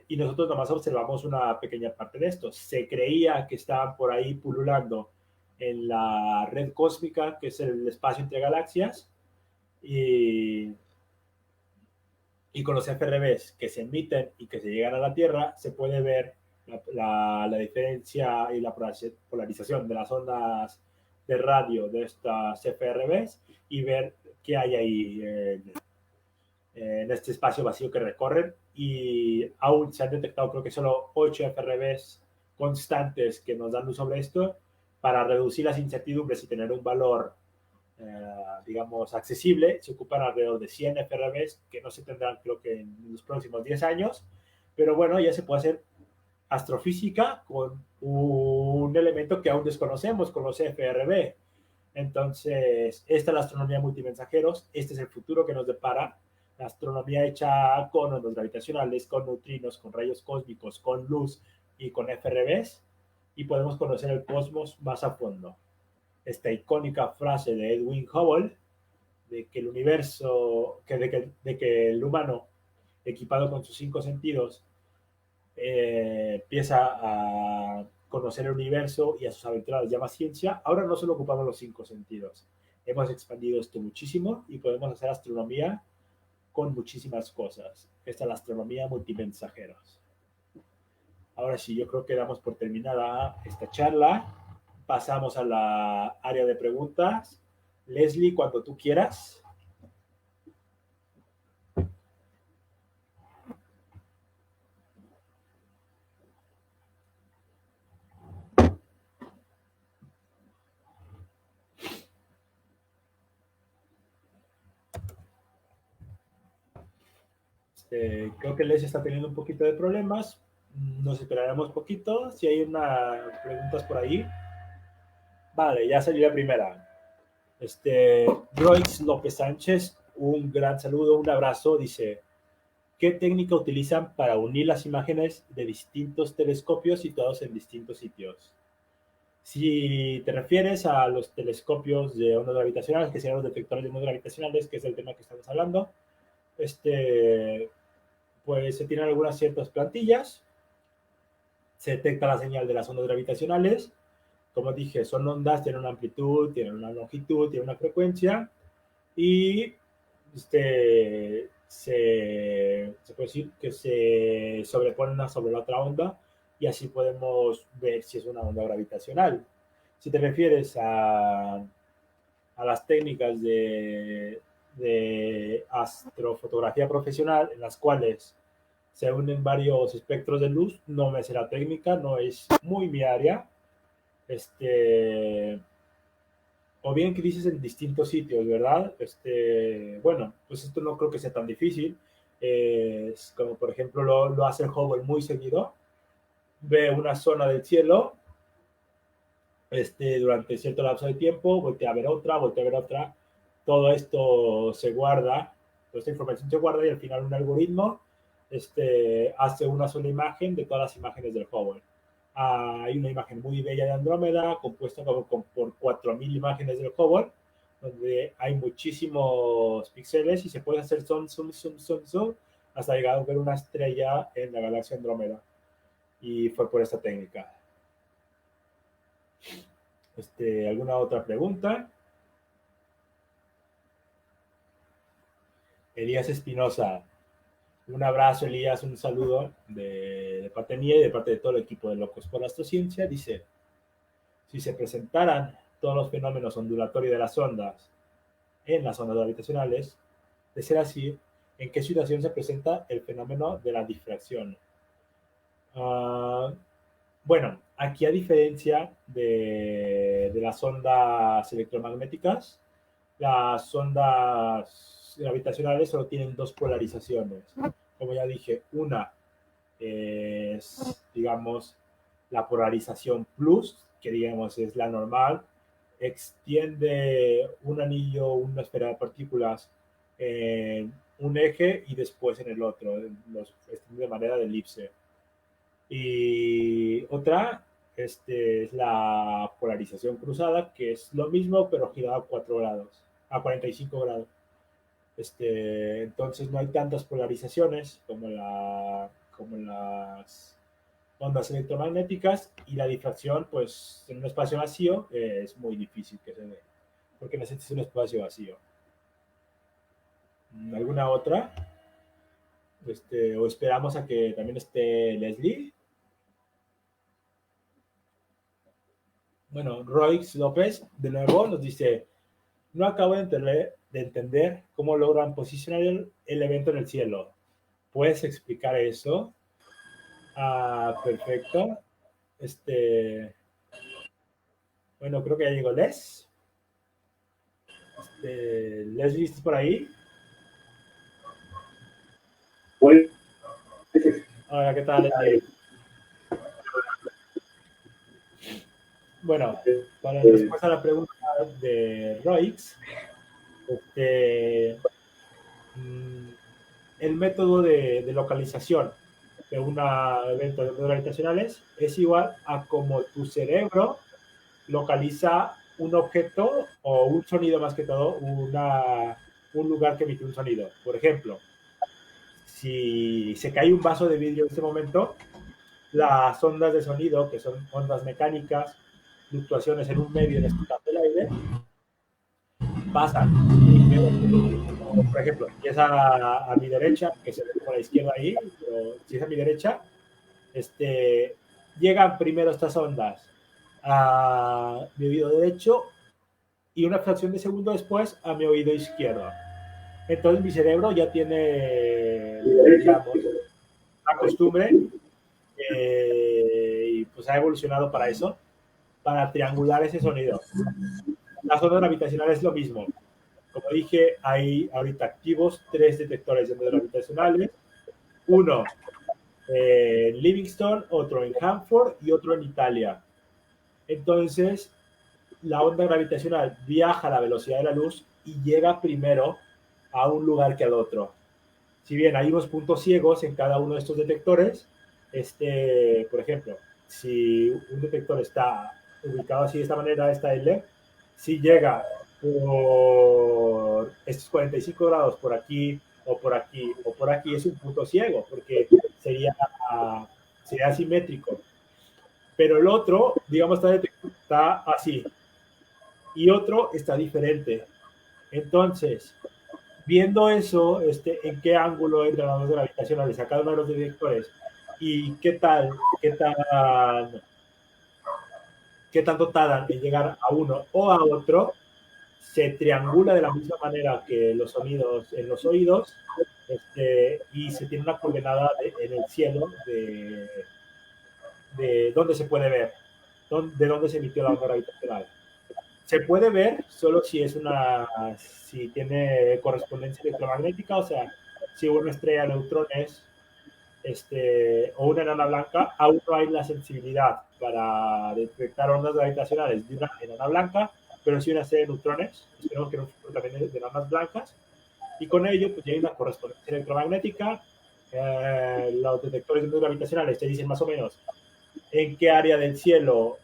y nosotros nomás observamos una pequeña parte de esto. Se creía que estaban por ahí pululando en la red cósmica, que es el espacio entre galaxias, y con los FRBs que se emiten y que se llegan a la Tierra, se puede ver la diferencia y la polarización de las ondas de radio de estas FRBs y ver qué hay ahí en este espacio vacío que recorren. Y aún se han detectado, creo que solo 8 FRBs constantes que nos dan luz sobre esto para reducir las incertidumbres y tener un valor digamos, accesible. Se ocupan alrededor de 100 FRBs que no se tendrán, creo que en los próximos 10 años, pero bueno, ya se puede hacer astrofísica con un elemento que aún desconocemos, con los FRB. Entonces, esta es la astronomía multimensajeros, este es el futuro que nos depara, la astronomía hecha con ondas gravitacionales, con neutrinos, con rayos cósmicos, con luz y con FRBs, y podemos conocer el cosmos más a fondo. Esta icónica frase de Edwin Hubble, de que el universo, de que el humano, equipado con sus 5 sentidos, empieza a conocer el universo y a sus aventuras las llama ciencia. Ahora no solo ocupamos los 5 sentidos, hemos expandido esto muchísimo y podemos hacer astronomía con muchísimas cosas. Esta es la astronomía multimensajeros. Ahora sí, yo creo que damos por terminada esta charla. Pasamos a la área de preguntas. Leslie, cuando tú quieras. Creo que Leslie está teniendo un poquito de problemas. Nos esperaremos poquito. Si hay unas preguntas por ahí. Vale, ya salió la primera. Joyce López Sánchez, un gran saludo, un abrazo. Dice, ¿qué técnica utilizan para unir las imágenes de distintos telescopios situados en distintos sitios? Si te refieres a los telescopios de ondas gravitacionales, que serían los detectores de ondas gravitacionales, que es el tema que estamos hablando, pues se tienen algunas ciertas plantillas, se detecta la señal de las ondas gravitacionales. Como dije, son ondas, tienen una amplitud, tienen una longitud, tienen una frecuencia, y se puede decir que se sobreponen una sobre la otra onda, y así podemos ver si es una onda gravitacional. Si te refieres a las técnicas de astrofotografía profesional, en las cuales se unen varios espectros de luz, no me sé la técnica, no es muy mi área. O bien que dices en distintos sitios, ¿verdad? Bueno, pues esto no creo que sea tan difícil. Como por ejemplo lo hace el Hubble muy seguido. Ve una zona del cielo durante cierto lapso de tiempo, voltea a ver otra, voltea a ver otra. Todo esto se guarda, toda esta información se guarda y al final un algoritmo hace una sola imagen de todas las imágenes del Hubble. Hay una imagen muy bella de Andrómeda, compuesta por 4.000 imágenes del Hubble, donde hay muchísimos píxeles y se puede hacer zoom, zoom, zoom, zoom, zoom, hasta llegar a ver una estrella en la galaxia Andrómeda. Y fue por esta técnica. ¿Alguna otra pregunta? Elías Espinosa. Un abrazo, Elías, un saludo de parte mía y de parte de todo el equipo de Locos por la Astrociencia. Dice, si se presentaran todos los fenómenos ondulatorios de las ondas en las ondas gravitacionales, de ser así, ¿en qué situación se presenta el fenómeno de la difracción? Bueno, aquí a diferencia de las ondas electromagnéticas, las ondas gravitacionales solo tienen dos polarizaciones. Como ya dije, una es, digamos, la polarización plus, que digamos es la normal, extiende un anillo, una esfera de partículas en un eje y después en el otro, los extiende de manera de elipse. Y otra es la polarización cruzada, que es lo mismo, pero girado a 4 grados, a 45 grados. Entonces no hay tantas polarizaciones como las ondas electromagnéticas, y la difracción, pues en un espacio vacío es muy difícil que se dé, porque necesitas un espacio vacío. ¿Alguna otra? O esperamos a que también esté Leslie. Bueno, Royx López de nuevo nos dice, no acabo de entender cómo logran posicionar el evento en el cielo. ¿Puedes explicar eso? Perfecto. Bueno, creo que ya llegó Les. Leslie, ¿estás por ahí? Hola, ¿qué tal, Leslie? Bueno, para la respuesta a la pregunta de Roix, el método de localización de un evento de ondas gravitacionales es igual a como tu cerebro localiza un objeto o un sonido, más que todo, un lugar que emite un sonido. Por ejemplo, si se cae un vaso de vidrio en este momento, las ondas de sonido, que son ondas mecánicas, fluctuaciones en un medio en este caso del aire, pasan. Por ejemplo, si es a mi derecha, que se ve por la izquierda ahí, pero si es a mi derecha, llegan primero estas ondas a mi oído derecho y una fracción de segundo después a mi oído izquierdo. Entonces mi cerebro ya tiene, digamos, la costumbre y pues ha evolucionado para eso, para triangular ese sonido. Las ondas gravitacionales es lo mismo. Como dije, hay ahorita activos 3 detectores de ondas gravitacionales, uno en Livingston, otro en Hanford y otro en Italia. Entonces, la onda gravitacional viaja a la velocidad de la luz y llega primero a un lugar que al otro. Si bien hay unos puntos ciegos en cada uno de estos detectores, por ejemplo, si un detector está ubicado así de esta manera, esta L, si llega por estos 45 grados por aquí o por aquí o por aquí, es un punto ciego porque sería asimétrico. Pero el otro, digamos, está así y otro está diferente. Entonces, viendo eso, en qué ángulo entran las ondas gravitacionales a cada uno de los detectores y qué tanto tardan en llegar a uno o a otro, se triangula de la misma manera que los sonidos en los oídos, y se tiene una coordenada en el cielo de dónde se puede ver, de dónde se emitió la onda gravitacional. Se puede ver solo si tiene correspondencia electromagnética, o sea, si una estrella de neutrones o una enana blanca, aún no hay la sensibilidad para detectar ondas gravitacionales de una enana blanca, pero sí una serie de neutrones, esperemos que en un futuro también de enanas blancas, y con ello pues ya hay una correspondencia electromagnética. Los detectores de ondas gravitacionales te dicen más o menos en qué área del cielo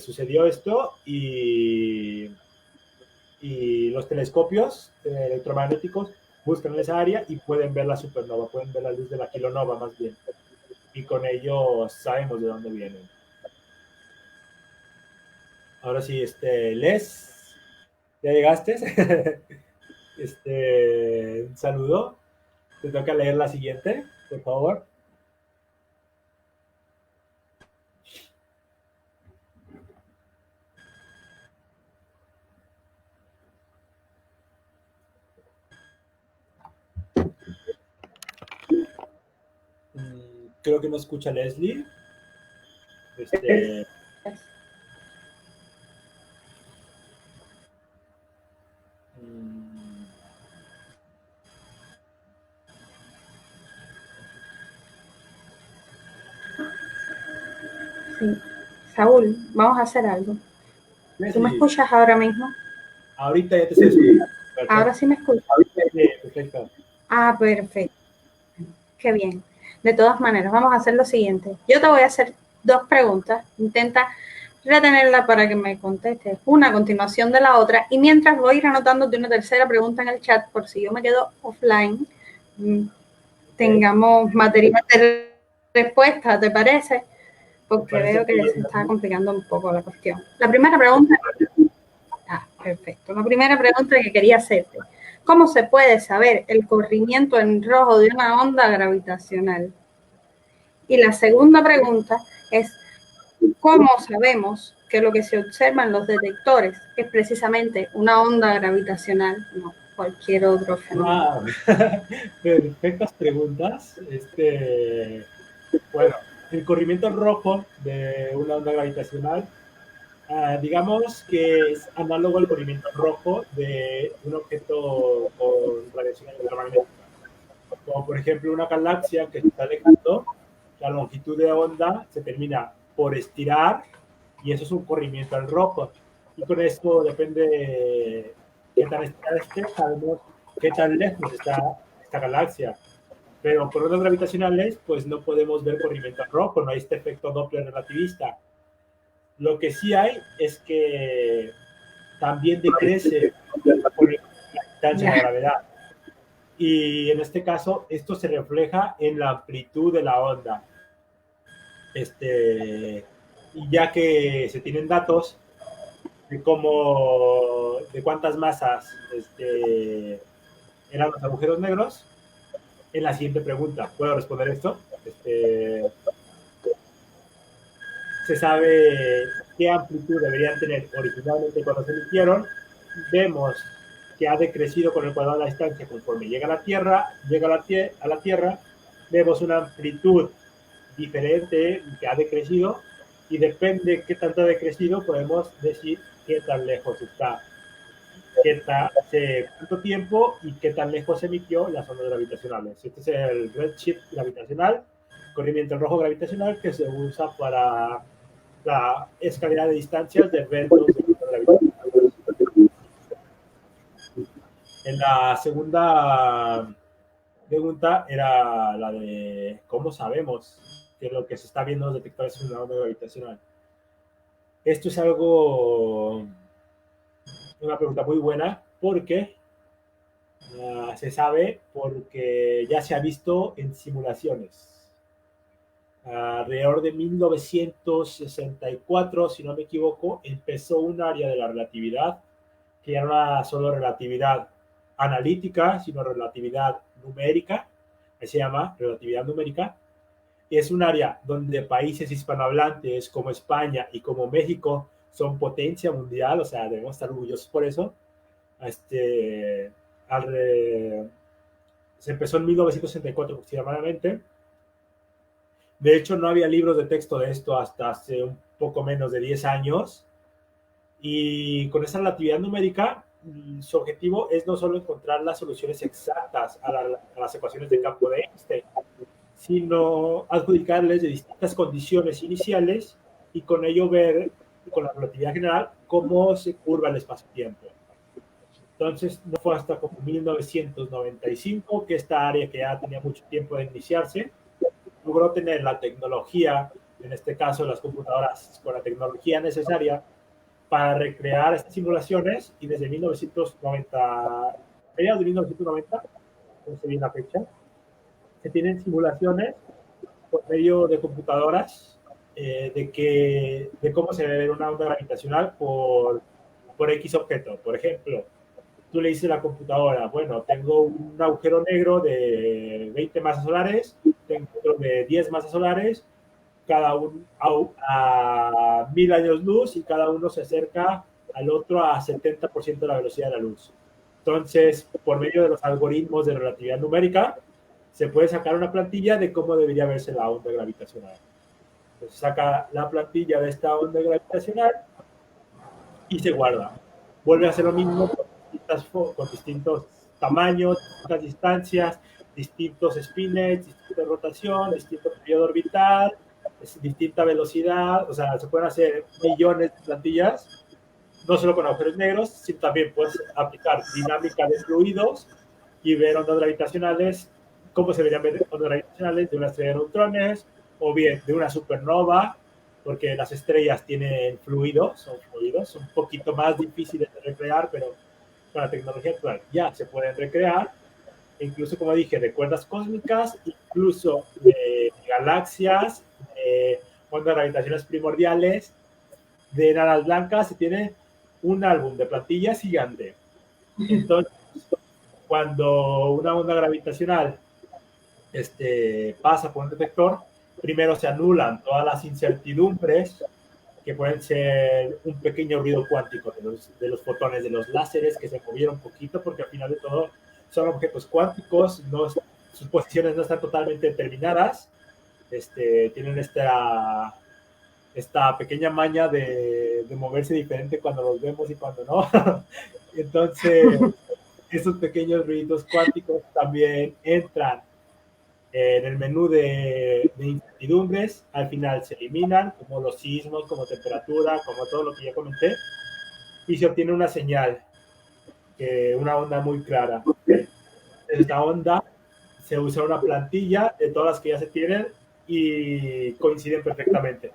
sucedió esto, y los telescopios electromagnéticos buscan esa área y pueden ver la supernova, pueden ver la luz de la kilonova más bien, y con ello sabemos de dónde vienen. Ahora sí, Les, ¿ya llegaste? Un saludo. Te toca leer la siguiente, por favor. Creo que no escucha Leslie. Sí. Saúl, vamos a hacer algo. Leslie, ¿Tú me escuchas ahora mismo? Ahorita ya te estoy escuchando. Ahora sí me escuchas. Sí, perfecto. Ah, perfecto. Qué bien. De todas maneras, vamos a hacer lo siguiente. Yo te voy a hacer 2 preguntas. Intenta retenerla para que me contestes una a continuación de la otra. Y mientras voy a ir anotándote una tercera pregunta en el chat, por si yo me quedo offline, tengamos material de respuesta, ¿te parece? Porque veo que se está complicando un poco la cuestión. La primera pregunta. Perfecto. La primera pregunta que quería hacerte. ¿Cómo se puede saber el corrimiento en rojo de una onda gravitacional? Y la segunda pregunta es, ¿cómo sabemos que lo que se observa en los detectores es precisamente una onda gravitacional, no cualquier otro fenómeno? Wow. Perfectas preguntas. Bueno, el corrimiento rojo de una onda gravitacional, digamos que es análogo al corrimiento rojo de un objeto con radiación electromagnética. Como por ejemplo una galaxia que se está alejando, la longitud de onda se termina por estirar y eso es un corrimiento al rojo. Y con esto depende de qué tan estirada esté, sabemos qué tan lejos está esta galaxia. Pero por ondas gravitacionales, pues no podemos ver corrimiento al rojo, no hay este efecto Doppler relativista. Lo que sí hay es que también decrece por la distancia de la gravedad. Y en este caso, esto se refleja en la amplitud de la onda. Y ya que se tienen datos de cómo, de cuántas masas eran los agujeros negros, en la siguiente pregunta, ¿puedo responder esto? Se sabe qué amplitud deberían tener originalmente cuando se emitieron. Vemos que ha decrecido con el cuadrado de la distancia conforme llega a la Tierra, a la Tierra, vemos una amplitud diferente que ha decrecido y depende de qué tanto ha decrecido podemos decir qué tan lejos está, hace cuánto tiempo y qué tan lejos emitió las ondas gravitacionales. Este es el redshift gravitacional, corrimiento rojo gravitacional, que se usa para la escalera de distancias de eventos de gravitacionales. En la segunda pregunta era la de cómo sabemos que lo que se está viendo en los detectores es una onda gravitacional. Esto es una pregunta muy buena porque se sabe porque ya se ha visto en simulaciones. Alrededor de 1964, si no me equivoco, empezó un área de la relatividad que ya no era solo relatividad analítica, sino relatividad numérica, que se llama relatividad numérica. Es un área donde países hispanohablantes como España y como México son potencia mundial, o sea, debemos estar orgullosos por eso. Se empezó en 1964 aproximadamente. De hecho, no había libros de texto de esto hasta hace un poco menos de 10 años. Y con esa relatividad numérica, su objetivo es no solo encontrar las soluciones exactas a las ecuaciones de campo de Einstein, sino adjudicarles de distintas condiciones iniciales y con ello ver, con la relatividad general, cómo se curva el espacio-tiempo. Entonces, no fue hasta como 1995 que esta área, que ya tenía mucho tiempo de iniciarse, logró tener la tecnología, en este caso las computadoras, con la tecnología necesaria para recrear estas simulaciones, y desde 1990, mediados de 1990, no sé bien la fecha, se tienen simulaciones por medio de computadoras de cómo se debe ver una onda gravitacional por X objeto. Por ejemplo, tú le dices a la computadora, bueno, tengo un agujero negro de 20 masas solares, tengo otro de 10 masas solares, cada uno a 1000 años luz y cada uno se acerca al otro a 70% de la velocidad de la luz. Entonces, por medio de los algoritmos de relatividad numérica, se puede sacar una plantilla de cómo debería verse la onda gravitacional. Entonces, saca la plantilla de esta onda gravitacional y se guarda. Vuelve a hacer lo mismo con distintos tamaños, distintas distancias, distintos spinets, distinta rotación, distinto periodo orbital, distinta velocidad. O sea, se pueden hacer millones de plantillas, no solo con agujeros negros, sino también puedes aplicar dinámica de fluidos y ver ondas gravitacionales, cómo se verían ver ondas gravitacionales de una estrella de neutrones o bien de una supernova, porque las estrellas tienen fluidos, son un poquito más difíciles de recrear, pero con la tecnología actual ya se pueden recrear, incluso como dije, de cuerdas cósmicas, incluso de galaxias, de ondas gravitacionales primordiales, de enanas blancas, se tiene un álbum de plantillas gigante. Entonces, cuando una onda gravitacional pasa por un detector, primero se anulan todas las incertidumbres que pueden ser un pequeño ruido cuántico de los fotones, de los láseres que se movieron un poquito, porque al final de todo son objetos cuánticos, no, sus posiciones no están totalmente determinadas, tienen esta pequeña maña de moverse diferente cuando los vemos y cuando no. Entonces, esos pequeños ruidos cuánticos también entran en el menú de incertidumbres. Al final se eliminan, como los sismos, como temperatura, como todo lo que ya comenté, y se obtiene una señal, una onda muy clara. Esta onda se usa una plantilla de todas las que ya se tienen y coinciden perfectamente.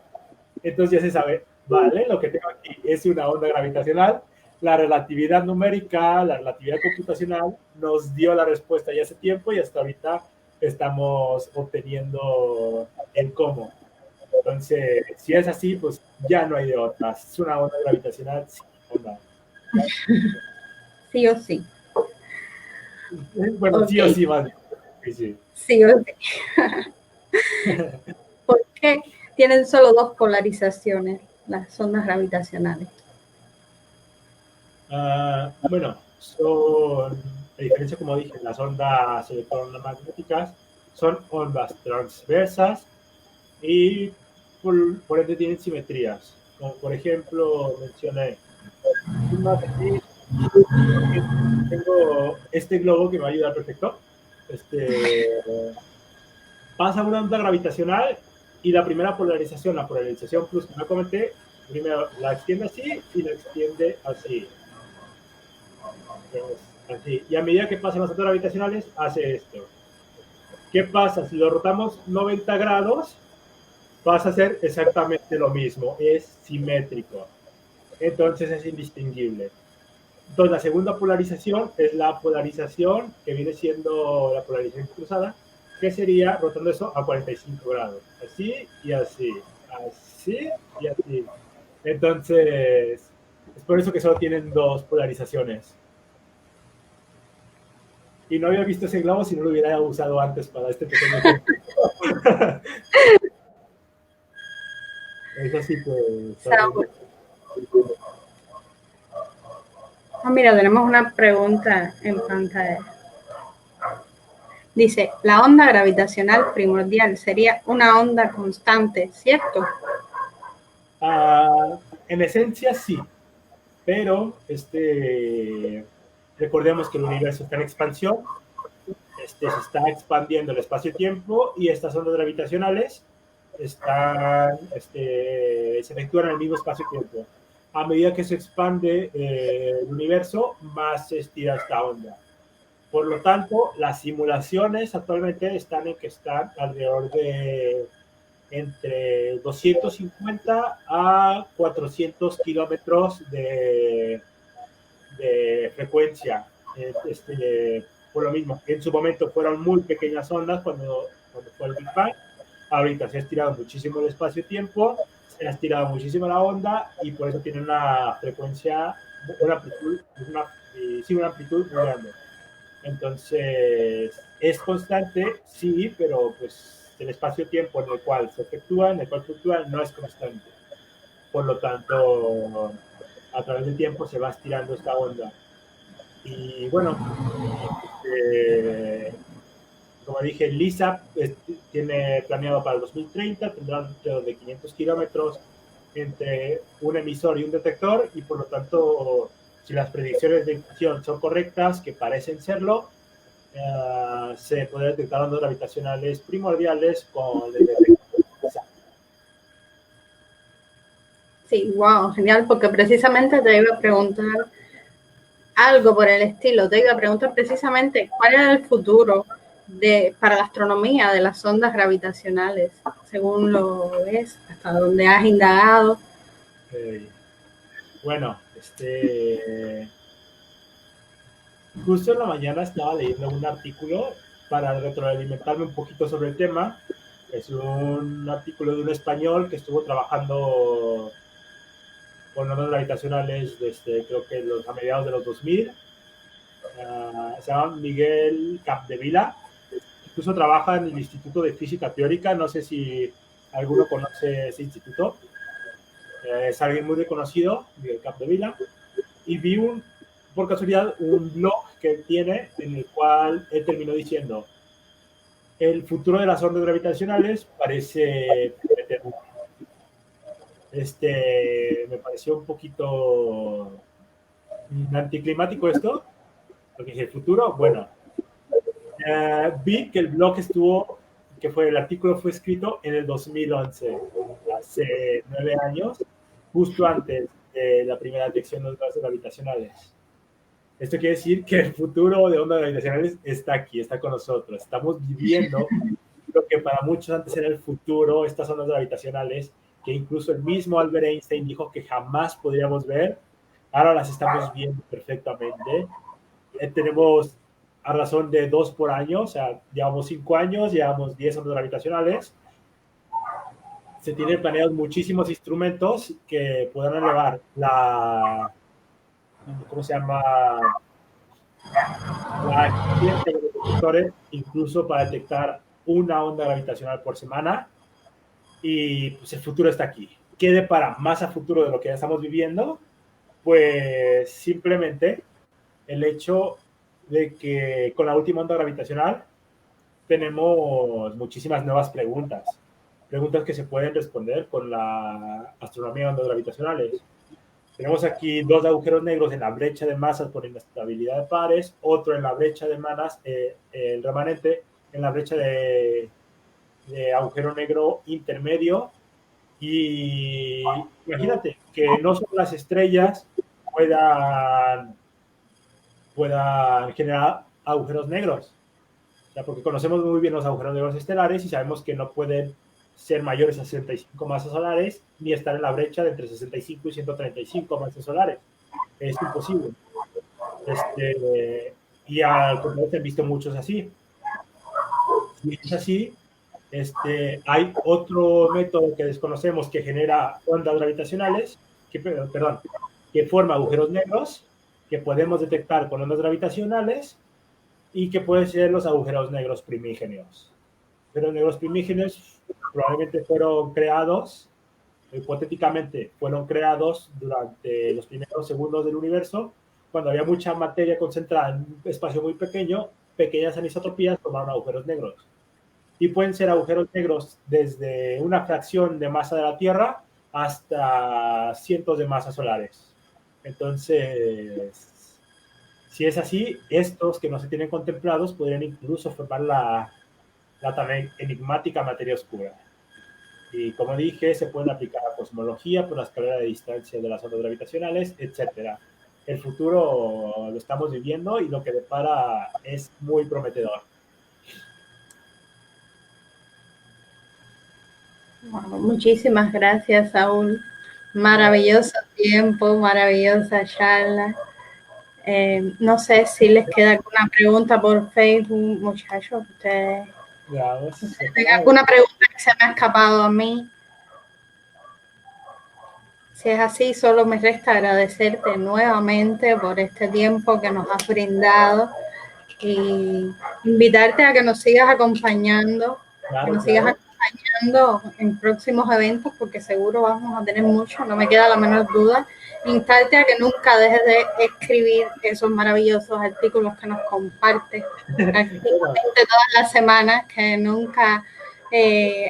Entonces ya se sabe, vale, lo que tengo aquí es una onda gravitacional. La relatividad numérica, la relatividad computacional nos dio la respuesta ya hace tiempo y hasta ahorita estamos obteniendo el cómo. Entonces, si es así, pues ya no hay de otras. Es una onda gravitacional, sí o no. Sí o sí. Bueno, okay. Sí o sí, más bien. Sí. Sí o sí. ¿Por qué tienen solo dos polarizaciones las ondas gravitacionales? Bueno, son, a diferencia, como dije, las ondas electromagnéticas son ondas transversas y por ende tienen simetrías. Como por ejemplo, mencioné, tengo este globo que me va a ayudar perfecto. Pasa una onda gravitacional y la primera polarización, la polarización plus que me comenté, primero la extiende así y la extiende así. Así. Y a medida que pasan las ondas gravitacionales, hace esto. ¿Qué pasa? Si lo rotamos 90 grados, pasa a ser exactamente lo mismo. Es simétrico. Entonces es indistinguible. Entonces la segunda polarización es la polarización que viene siendo la polarización cruzada, que sería rotando eso a 45 grados. Así y así. Así y así. Entonces, es por eso que solo tienen dos polarizaciones. Y no había visto ese globo si no lo hubiera usado antes para este pequeño ejemplo. Eso sí que... Mira, tenemos una pregunta en pantalla. Dice, la onda gravitacional primordial sería una onda constante, ¿cierto? En esencia sí, pero recordemos que el universo está en expansión, se está expandiendo el espacio-tiempo y estas ondas gravitacionales se efectúan en el mismo espacio-tiempo. A medida que se expande el universo, más se estira esta onda. Por lo tanto, las simulaciones actualmente están en que están alrededor de entre 250 a 400 kilómetros de frecuencia. Por lo mismo, en su momento fueron muy pequeñas ondas cuando fue el Big Bang, ahorita se ha estirado muchísimo el espacio-tiempo, se ha estirado muchísimo la onda y por eso tiene una frecuencia, una amplitud, una amplitud muy grande. Entonces, es constante, sí, pero pues el espacio-tiempo en el cual se efectúa, en el cual fluctúa, no es constante. Por lo tanto, a través del tiempo se va estirando esta onda. Y bueno, como dije, LISA tiene planeado para el 2030, tendrá un alrededor de 500 kilómetros entre un emisor y un detector, y por lo tanto, si las predicciones de inflación son correctas, que parecen serlo, se pueden detectar ondas gravitacionales primordiales con el detector. Sí, wow, genial, porque precisamente te iba a preguntar algo por el estilo. Te iba a preguntar precisamente cuál era el futuro para la astronomía de las ondas gravitacionales, según lo ves, hasta donde has indagado. Bueno, justo en la mañana estaba leyendo un artículo para retroalimentarme un poquito sobre el tema. Es un artículo de un español que estuvo trabajando con ondas gravitacionales desde creo que a mediados de los 2000. Se llama Miguel Capdevila. Incluso trabaja en el Instituto de Física Teórica. No sé si alguno conoce ese instituto. Es alguien muy reconocido, Miguel Capdevila. Y vi por casualidad un blog que tiene en el cual él terminó diciendo: el futuro de las ondas gravitacionales parece prometedor. Me pareció un poquito anticlimático esto, porque dije, el futuro, bueno, vi que el blog el artículo fue escrito en el 2011, hace 9 años, justo antes de la primera detección de ondas gravitacionales. Esto quiere decir que el futuro de ondas gravitacionales está aquí, está con nosotros. Estamos viviendo lo que para muchos antes era el futuro, estas ondas gravitacionales, que incluso el mismo Albert Einstein dijo que jamás podríamos ver. Ahora las estamos viendo perfectamente. Tenemos a razón de 2 por año, o sea, llevamos 5 años, llevamos 10 ondas gravitacionales. Se tienen planeados muchísimos instrumentos que puedan elevar ¿cómo se llama? La eficiencia de los detectores, incluso para detectar una onda gravitacional por semana. Y pues el futuro está aquí. ¿Qué depara más a futuro de lo que ya estamos viviendo? Pues simplemente el hecho de que con la última onda gravitacional tenemos muchísimas nuevas preguntas. Preguntas que se pueden responder con la astronomía de ondas gravitacionales. Tenemos aquí 2 agujeros negros en la brecha de masas por inestabilidad de pares, otro en la brecha de masas, el remanente en la brecha de agujero negro intermedio. Y imagínate que no solo las estrellas puedan generar agujeros negros, o sea, porque conocemos muy bien los agujeros negros estelares y sabemos que no pueden ser mayores a 65 masas solares ni estar en la brecha de entre 65 y 135 masas solares. Es imposible. Y al contrario, se han visto muchos así. Si es así, hay otro método que desconocemos que genera ondas gravitacionales, que forma agujeros negros, que podemos detectar con ondas gravitacionales y que pueden ser los agujeros negros primígenos. Pero negros primígenos probablemente fueron creados, hipotéticamente fueron creados durante los primeros segundos del universo, cuando había mucha materia concentrada en un espacio muy pequeño, pequeñas anisotropías formaron agujeros negros. Y pueden ser agujeros negros desde una fracción de masa de la Tierra hasta cientos de masas solares. Entonces, si es así, estos que no se tienen contemplados podrían incluso formar la tan enigmática materia oscura. Y como dije, se pueden aplicar a cosmología por la escalera de distancia de las ondas gravitacionales, etc. El futuro lo estamos viviendo y lo que depara es muy prometedor. Wow, muchísimas gracias, Saúl. Maravilloso tiempo, maravillosa charla. No sé si les queda alguna pregunta por Facebook, muchachos. Ustedes Veamos. ¿Tengo alguna pregunta que se me ha escapado a mí? Si es así, solo me resta agradecerte nuevamente por este tiempo que nos has brindado y invitarte a que nos sigas acompañando, Claro, claro. acompañando en próximos eventos, porque seguro vamos a tener mucho, no me queda la menor duda. Instarte a que nunca dejes de escribir esos maravillosos artículos que nos compartes activamente todas las semanas, que nunca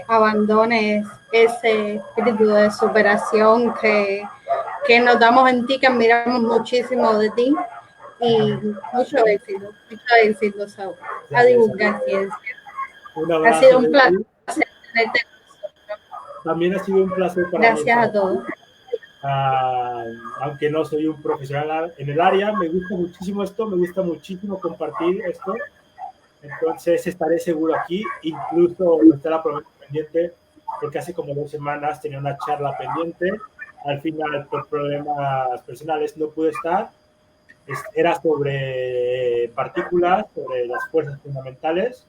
abandones ese espíritu de superación que nos damos en ti, que admiramos muchísimo de ti. Y mucho éxito, Saúl, a divulgar ciencia. Un abrazo. Ha sido un placer tenerte con nosotros. También ha sido un placer para mí. Gracias a todos. Aunque no soy un profesional en el área, me gusta muchísimo esto, me gusta muchísimo compartir esto. Entonces estaré seguro aquí, incluso estará la promesa pendiente, porque hace como 2 semanas tenía una charla pendiente. Al final, por problemas personales, no pude estar. Era sobre partículas, sobre las fuerzas fundamentales.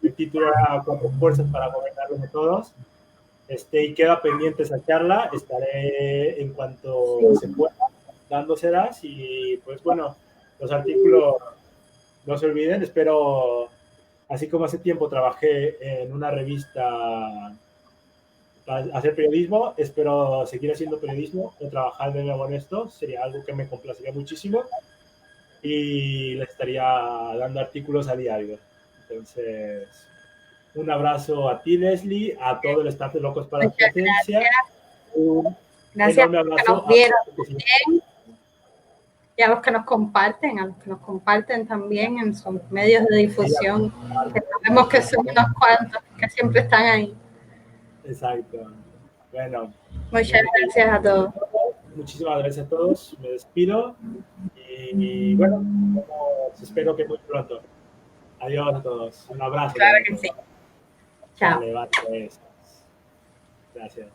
El título era 4 fuerzas para gobernarlos a todos. Y queda pendiente esa charla. Estaré en cuanto se pueda dándoselas. Y pues bueno, los artículos no se olviden. Espero, así como hace tiempo trabajé en una revista para hacer periodismo, espero seguir haciendo periodismo o trabajar de nuevo en esto. Sería algo que me complacería muchísimo y les estaría dando artículos a diario. Entonces, un abrazo a ti, Leslie, a todo el staff de Locos para la Ciencia. Un enorme abrazo a los que nos vieron y a los que nos comparten también en sus medios de difusión, que sabemos que son unos cuantos que siempre están ahí. Exacto. Bueno. Muchas gracias a todos. Muchísimas gracias a todos. Me despido y bueno, espero que muy pronto. Adiós a todos. Un abrazo. Claro que sí. Chao. Vale, vale, pues. Gracias.